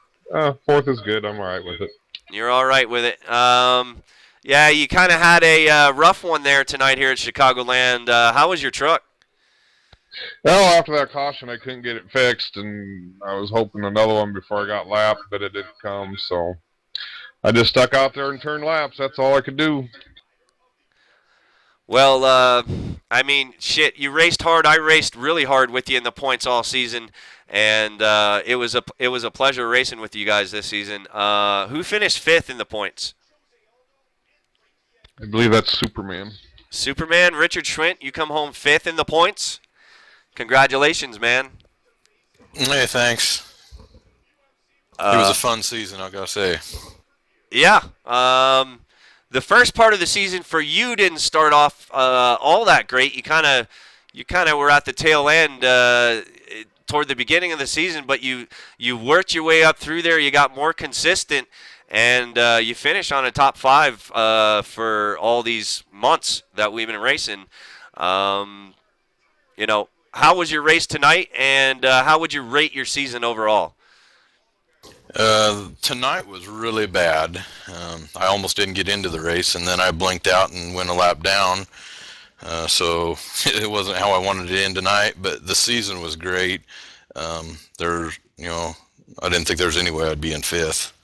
fourth is good. I'm all right with it.
You're all right with it. Yeah, you kind of had a rough one there tonight here at Chicagoland. How was your truck?
Well, after that caution, I couldn't get it fixed, and I was hoping another one before I got lapped, but it didn't come, so I just stuck out there and turned laps. That's all I could do.
Well, I mean, shit, you raced hard. I raced really hard with you in the points all season, and it was a pleasure racing with you guys this season. Who finished fifth in the points?
I believe that's Superman.
Superman, Richard Schwint, you come home fifth in the points. Congratulations, man.
Hey, thanks. It was a fun season, I gotta say.
Yeah. The first part of the season for you didn't start off all that great. You kind of were at the tail end toward the beginning of the season, but you worked your way up through there. You got more consistent, and you finished on a top 5 for all these months that we've been racing. You know, how was your race tonight, and how would you rate your season overall?
Tonight was really bad. I almost didn't get into the race, and then I blinked out and went a lap down. So it wasn't how I wanted to end tonight, but the season was great. I didn't think there was any way I'd be in fifth.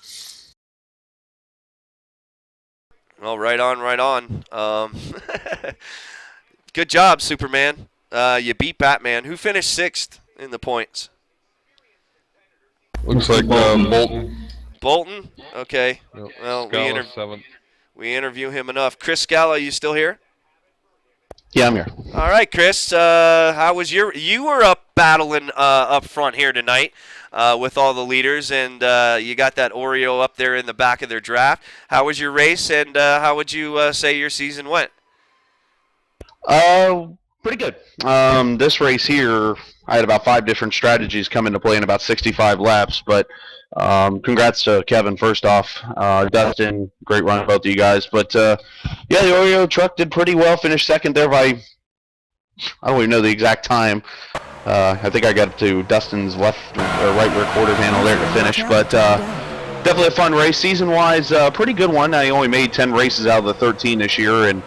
Well, right on. Good job, Superman. You beat Batman. Who finished sixth in the points?
Looks like Bolton.
Bolton? Okay.
Yep.
Well,
Scala,
we interview him enough. Chris Scala, you still here?
Yeah, I'm here.
All right, Chris. How was you were up battling up front here tonight with all the leaders, and you got that Oreo up there in the back of their draft. How was your race, and how would you say your season went?
Pretty good. This race here, I had about 5 different strategies come into play in about 65 laps, but congrats to Kevin first off. Dustin, great run both of you guys. But yeah, the Oreo truck did pretty well, finished second there by, I don't even know the exact time. I think I got to Dustin's left or right rear quarter panel there to finish, but definitely a fun race. Season-wise, pretty good one. I only made 10 races out of the 13 this year, and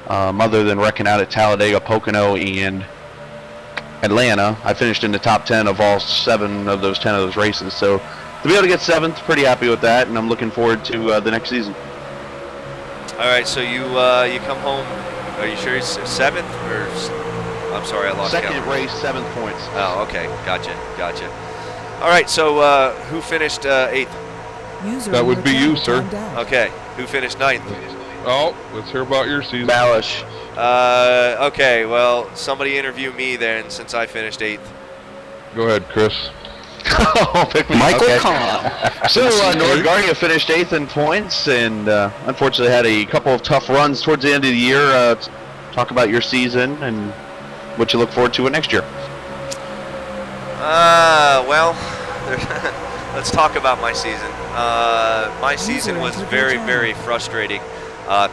other than wrecking out at Talladega, Pocono, and Atlanta, I finished in the top 10 of all 7 of those 10 of those races. So to be able to get 7th, pretty happy with that, and I'm looking forward to the next season.
All right, so you come home. Are you sure it's 7th or? I'm sorry, I lost count.
Second race, 7th points.
Oh, okay, gotcha. All right, so who finished 8th?
That would be you, sir.
Okay, who finished 9th?
Oh, let's hear about your season.
Balish.
Okay, well, somebody interview me then, since I finished 8th.
Go ahead, Chris.
Michael Kahn. So Nordgar finished 8th in points, and unfortunately had a couple of tough runs towards the end of the year. Talk about your season and what you look forward to next year.
Well, let's talk about my season. My season was very, very frustrating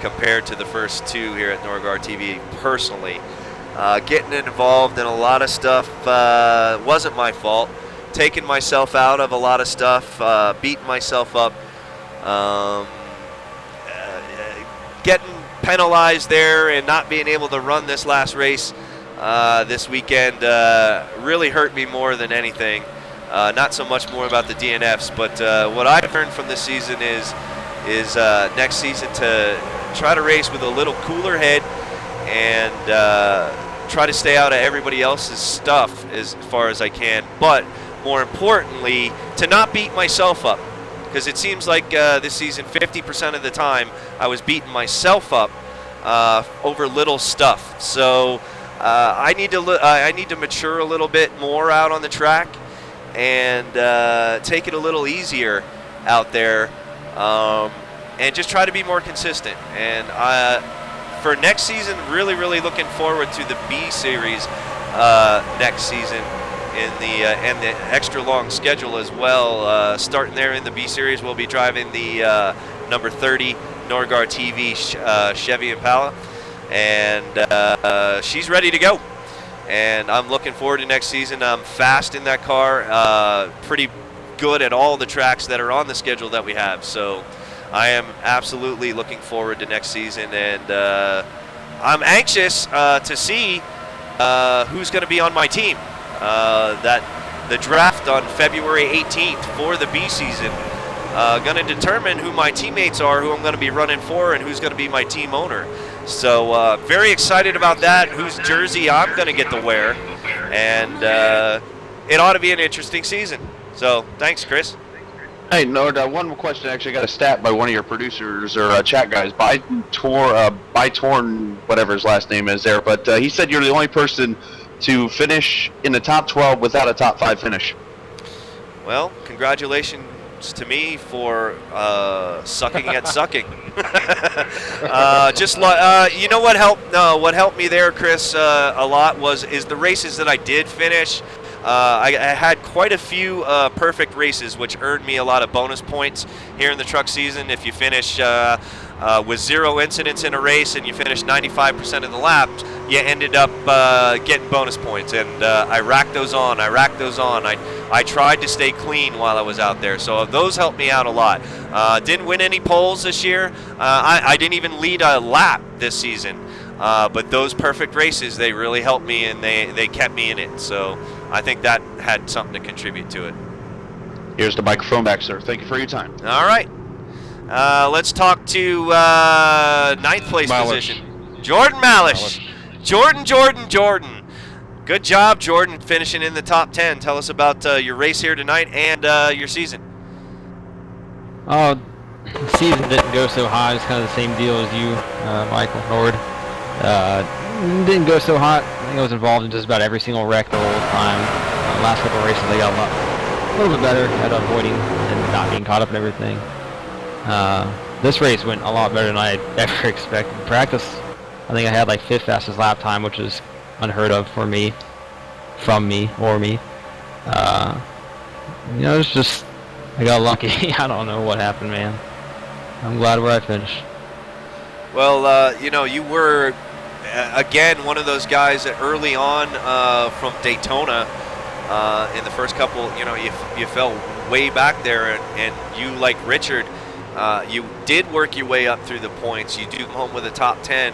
compared to the first 2 here at Nordgar TV personally. Getting involved in a lot of stuff wasn't my fault. Taking myself out of a lot of stuff, beating myself up, getting penalized there and not being able to run this last race this weekend really hurt me more than anything. Not so much more about the DNFs, but what I've learned from this season is next season to try to race with a little cooler head and try to stay out of everybody else's stuff as far as I can, but more importantly, to not beat myself up, because it seems like this season 50% of the time I was beating myself up over little stuff. So I need to mature a little bit more out on the track and take it a little easier out there, and just try to be more consistent. And for next season, really looking forward to the B series next season in the and the extra long schedule as well. Starting there in the B series, we'll be driving the number 30 Nordgar TV Chevy Impala, and she's ready to go. And I'm looking forward to next season. I'm fast in that car, pretty good at all the tracks that are on the schedule that we have. So I am absolutely looking forward to next season, and I'm anxious to see who's going to be on my team. That the draft on February 18th for the B season going to determine who my teammates are, who I'm going to be running for, and who's going to be my team owner. So very excited about that, whose jersey I'm going to get to wear, and it ought to be an interesting season. So thanks, Chris.
Hey, Nord, one more question. Actually, got a stat by one of your producers or chat guys, by Torn, whatever his last name is there, but he said you're the only person to finish in the top 12 without a top 5 finish.
Well, congratulations to me for sucking at sucking. You know what helped? No, what helped me there, Chris, a lot is the races that I did finish. I had quite a few perfect races, which earned me a lot of bonus points here in the truck season. If you finish with 0 incidents in a race and you finish 95% of the laps, you ended up getting bonus points, and I racked those on. I tried to stay clean while I was out there, so those helped me out a lot. Didn't win any poles this year. I didn't even lead a lap this season, but those perfect races, they really helped me, and they kept me in it. So I think that had something to contribute to it.
Here's the microphone back, sir. Thank you for your time.
All right. Let's talk to 9th place position. Jordan Malish. Jordan. Good job, Jordan, finishing in the top 10. Tell us about your race here tonight and your season.
Oh, the season didn't go so hot. It's kind of the same deal as you, Michael Nord. Didn't go so hot. I think I was involved in just about every single wreck the whole time. Last couple of races, I got a little bit better at avoiding and not being caught up in everything. This race went a lot better than I ever expected. In practice, I think I had like 5th fastest lap time, which is unheard of for me, from me, or me. It's just, I got lucky. I don't know what happened, man. I'm glad where I finished.
Well, you were, again, one of those guys that early on from Daytona, in the first couple, you fell way back there, and you, like Richard, you did work your way up through the points. You do come home with a top 10.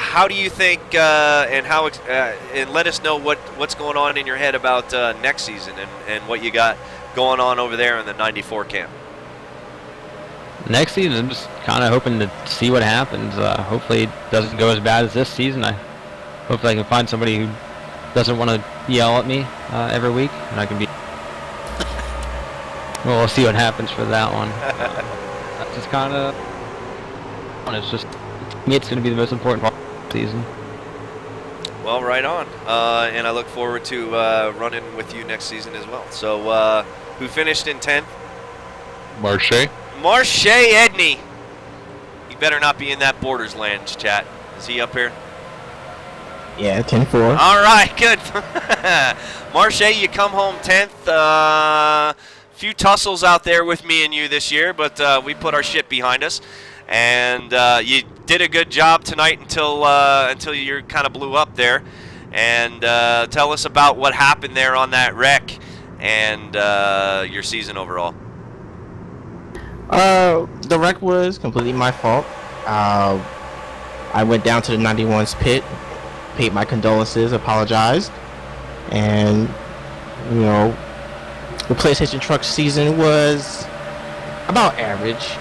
How do you think, and let us know what's going on in your head about next season and what you got going on over there in the 94 camp?
Next season, I'm just kind of hoping to see what happens. Hopefully it doesn't go as bad as this season. Hopefully I can find somebody who doesn't want to yell at me every week, and I can be... Well, we'll see what happens for that one. That's just kind of... It's just... To me, it's going to be the most important part of the season.
Well, right on. And I look forward to running with you next season as well. So, who finished in 10th? Marche Edney. He better not be in that Borders land, chat. Is he up here?
Yeah, 10-4.
All right, good. Marche, you come home 10th. Few tussles out there with me and you this year, but we put our shit behind us. And you did a good job tonight until you kind of blew up there. And tell us about what happened there on that wreck and your season overall.
The wreck was completely my fault. I went down to the 91's pit, paid my condolences, apologized, and the PlayStation Truck season was about average.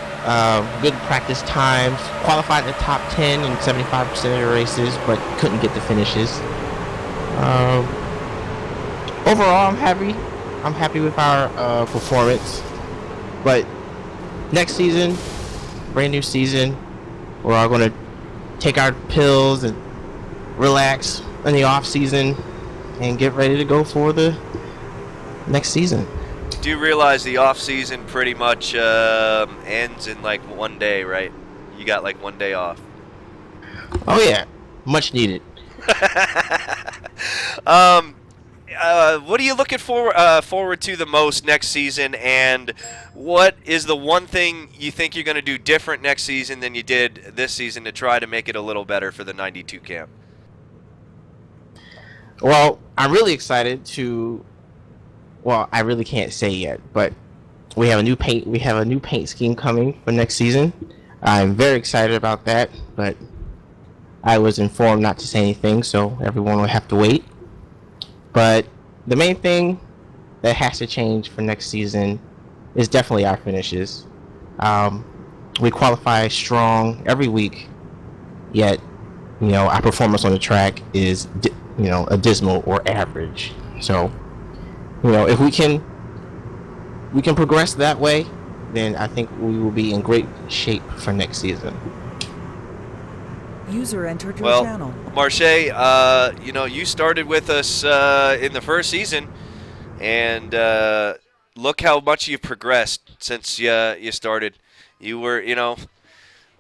Good practice times, qualified in the top 10 in 75% of the races, but couldn't get the finishes. Overall, I'm happy. I'm happy with our performance, but next season, brand new season, we're all going to take our pills and relax in the off season and get ready to go for the next season.
Do you realize the off season pretty much ends in like one day, right? You got like 1 day off.
Oh yeah, much needed.
What are you looking forward to the most next season, and what is the one thing you think you're going to do different next season than you did this season to try to make it a little better for the 92 camp?
Well, I'm really excited to. Well, I really can't say yet, but we have a new paint scheme coming for next season. I'm very excited about that, but I was informed not to say anything, so everyone will have to wait. But the main thing that has to change for next season is definitely our finishes. We qualify strong every week, yet, our performance on the track is, abysmal or average. So, if we can progress that way, then I think we will be in great shape for next season.
User entered your channel.
Marche, you started with us in the first season, and look how much you've progressed since you started. You were,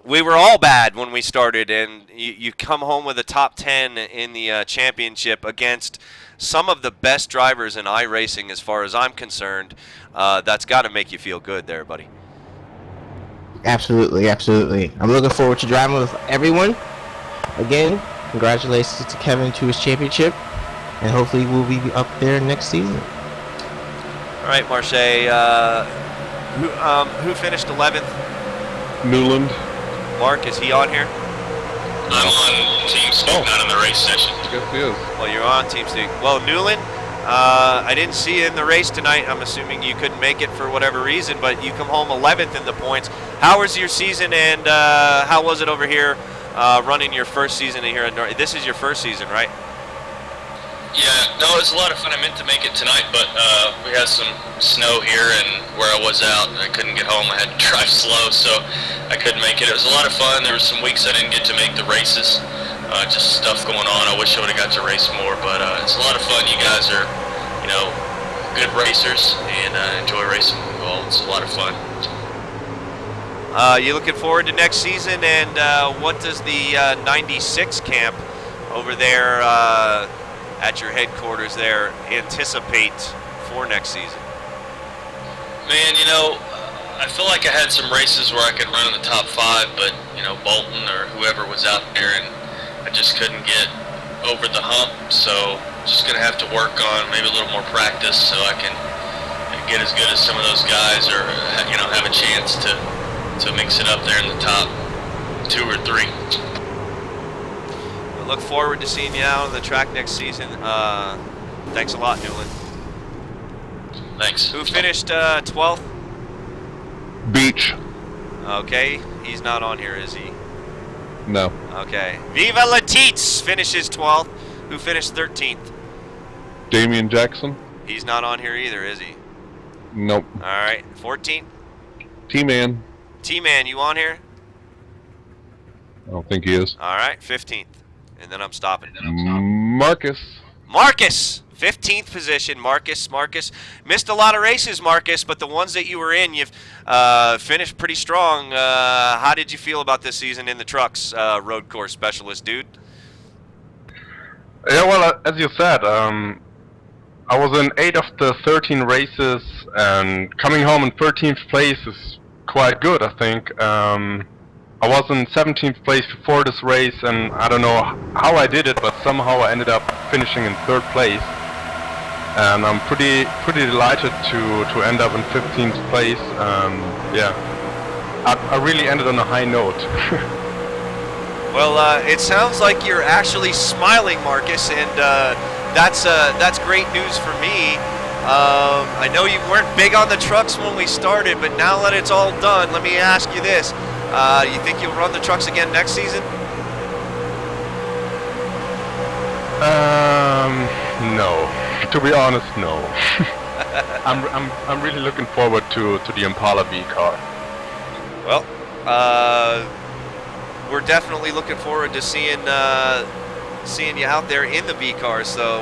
we were all bad when we started, and you come home with a top 10 in the championship against some of the best drivers in iRacing as far as I'm concerned. That's got to make you feel good there, buddy.
Absolutely, absolutely. I'm looking forward to driving with everyone. Again, congratulations to Kevin to his championship, and hopefully we'll be up there next season.
All right, Marche, who finished 11th?
Newland.
Mark, is he on here?
I'm on Team Steak, not in the race session.
Yes, he is.
Well, you're on Team Steak. Well, Newland, I didn't see you in the race tonight. I'm assuming you couldn't make it for whatever reason, but you come home 11th in the points. How was your season, and how was it over here running your first season here in North? This is your first season, right?
Yeah, no, it was a lot of fun. I meant to make it tonight, but we had some snow here, and where I was out, I couldn't get home. I had to drive slow, so I couldn't make it. It was a lot of fun. There were some weeks I didn't get to make the races. Just stuff going on. I wish I would have got to race more, but it's a lot of fun. You guys are, good racers, and enjoy racing. Well, it's a lot of fun.
You looking forward to next season, and what does the 96 camp over there at your headquarters there anticipate for next season?
Man, I feel like I had some races where I could run in the top 5, but, Bolton or whoever was out there, and I just couldn't get over the hump, so just going to have to work on maybe a little more practice so I can get as good as some of those guys, or, have a chance to mix it up there in the top 2 or 3.
I look forward to seeing you out on the track next season. Thanks a lot, Newland.
Thanks.
Who finished 12th?
Beach.
Okay, he's not on here, is he?
No.
Okay. Viva Latiz finishes 12th. Who finished 13th?
Damian Jackson.
He's not on here either, is he?
Nope.
All right. 14th?
T-Man.
T-Man, you on here?
I don't think he is.
All right. 15th. And then I'm stopping.
Marcus.
Marcus! 15th position, Marcus. Missed a lot of races, Marcus, but the ones that you were in, you've finished pretty strong. How did you feel about this season in the trucks, road course specialist, dude?
Yeah, well, as you said, I was in 8 of the 13 races, and coming home in 13th place is quite good, I think. I was in 17th place before this race, and I don't know how I did it, but somehow I ended up finishing in 3rd place. And I'm pretty delighted to end up in 15th place. Yeah, I really ended on a high note.
Well, it sounds like you're actually smiling, Marcus, and that's great news for me. I know you weren't big on the trucks when we started, but now that it's all done, let me ask you this. You think you'll run the trucks again next season?
No. To be honest, no. I'm really looking forward to the Impala V car.
Well, we're definitely looking forward to seeing you out there in the V car. So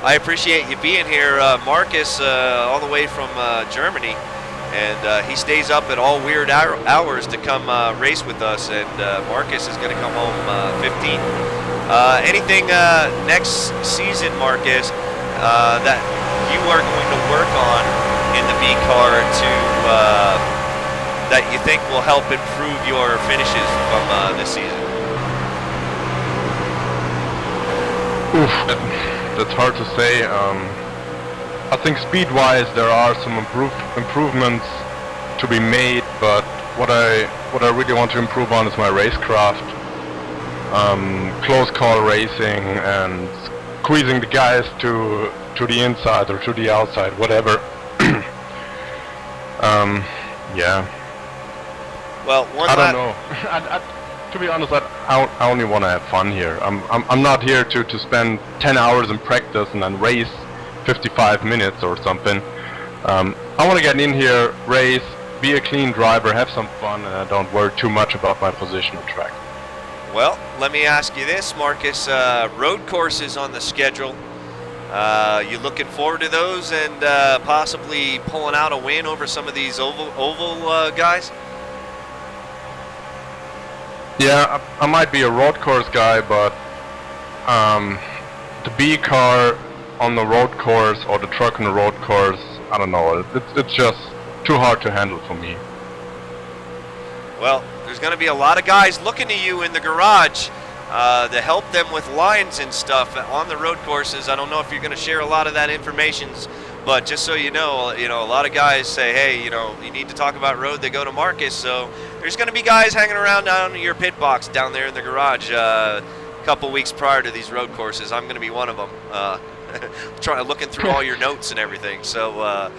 I appreciate you being here, Marcus, all the way from Germany, and he stays up at all weird hours to come race with us. And Marcus is going to come home 15th. Anything next season, Marcus, that you are going to work on in the V car to that you think will help improve your finishes from this season?
Oof, that's hard to say. I think speed-wise there are some improvements to be made, but what I really want to improve on is my racecraft. Close call racing and squeezing the guys to the inside or to the outside, whatever. Yeah.
Well,
I don't know. To be honest, I only want to have fun here. I'm not here to spend 10 hours in practice and then race 55 minutes or something. I want to get in here, race, be a clean driver, have some fun, and I don't worry too much about my position on track.
Well, let me ask you this, Marcus. Road courses on the schedule. You looking forward to those and possibly pulling out a win over some of these oval guys?
Yeah, I might be a road course guy, but the B car on the road course or the truck on the road course, I don't know. It's just too hard to handle for me.
Well, there's going to be a lot of guys looking to you in the garage to help them with lines and stuff on the road courses. I don't know if you're going to share a lot of that information, but just so you know, a lot of guys say, hey, you need to talk about road, they go to Marcus. So there's going to be guys hanging around down in your pit box down there in the garage a couple weeks prior to these road courses. I'm going to be one of them, looking through all your notes and everything. So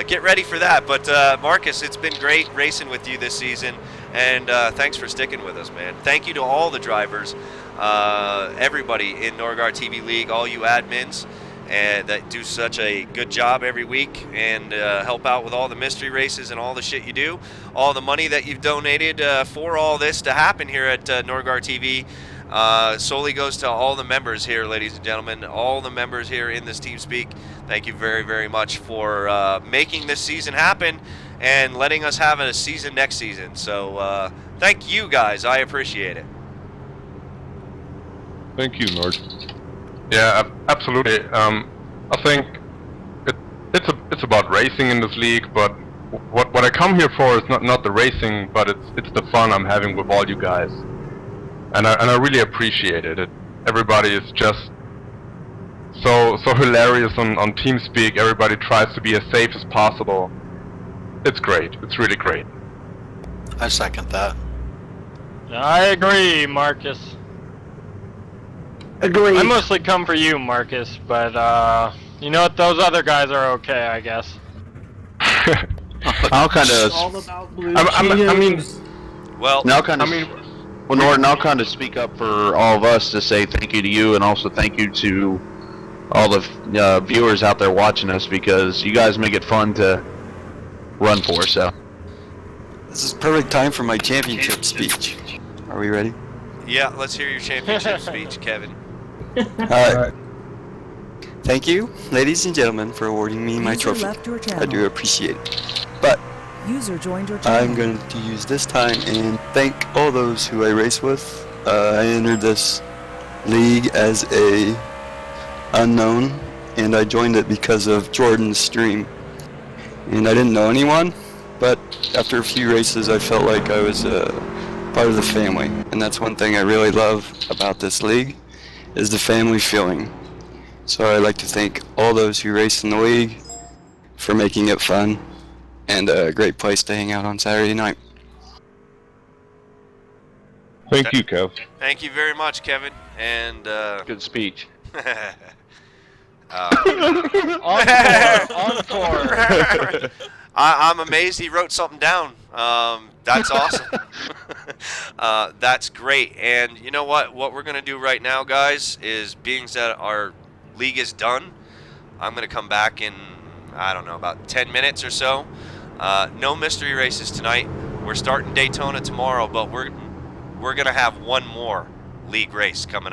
get ready for that. But Marcus, it's been great racing with you this season. And thanks for sticking with us, man. Thank you to all the drivers, everybody in Nordgar TV League, all you admins, and that do such a good job every week and help out with all the mystery races and all the shit you do. All the money that you've donated for all this to happen here at Nordgar TV solely goes to all the members here, ladies and gentlemen. All the members here in this TeamSpeak. Thank you very, very much for making this season happen and letting us have a season next season. So thank you guys, I appreciate it.
Thank you, Nord.
Yeah, absolutely. I think it's about racing in this league, but what I come here for is not the racing, but it's the fun I'm having with all you guys, and I really appreciate it. Everybody is just so hilarious on TeamSpeak. Everybody tries to be as safe as possible. It's great. It's really great.
I second that.
I agree, Marcus.
Agreed.
I mostly come for you, Marcus, but you know what? Those other guys are okay, I guess.
I'll kind of.
I mean,
well,
now kind of. Well, Norton, I'll kind of speak up for all of us to say thank you to you, and also thank you to all the viewers out there watching us, because you guys make it fun to run for. So
this is perfect time for my championship speech. Are we ready?
Yeah, let's hear your championship speech, Kevin.
Alright. Thank you, ladies and gentlemen, for awarding me my trophy. I do appreciate it. But
User joined your channel.
I'm going to use this time and thank all those who I race with. I entered this league as a unknown, and I joined it because of Jordan's stream. And I didn't know anyone, but after a few races I felt like I was part of the family. And that's one thing I really love about this league, is the family feeling. So I'd like to thank all those who race in the league for making it fun and a great place to hang out on Saturday night.
Thank you, Kev.
Thank you very much, Kevin. And
good speech.
Encore.
I'm amazed he wrote something down. That's awesome. That's great. And you know what? What we're going to do right now, guys, is being that our league is done, I'm going to come back in, I don't know, about 10 minutes or so. No mystery races tonight. We're starting Daytona tomorrow, but we're we're going to have one more league race coming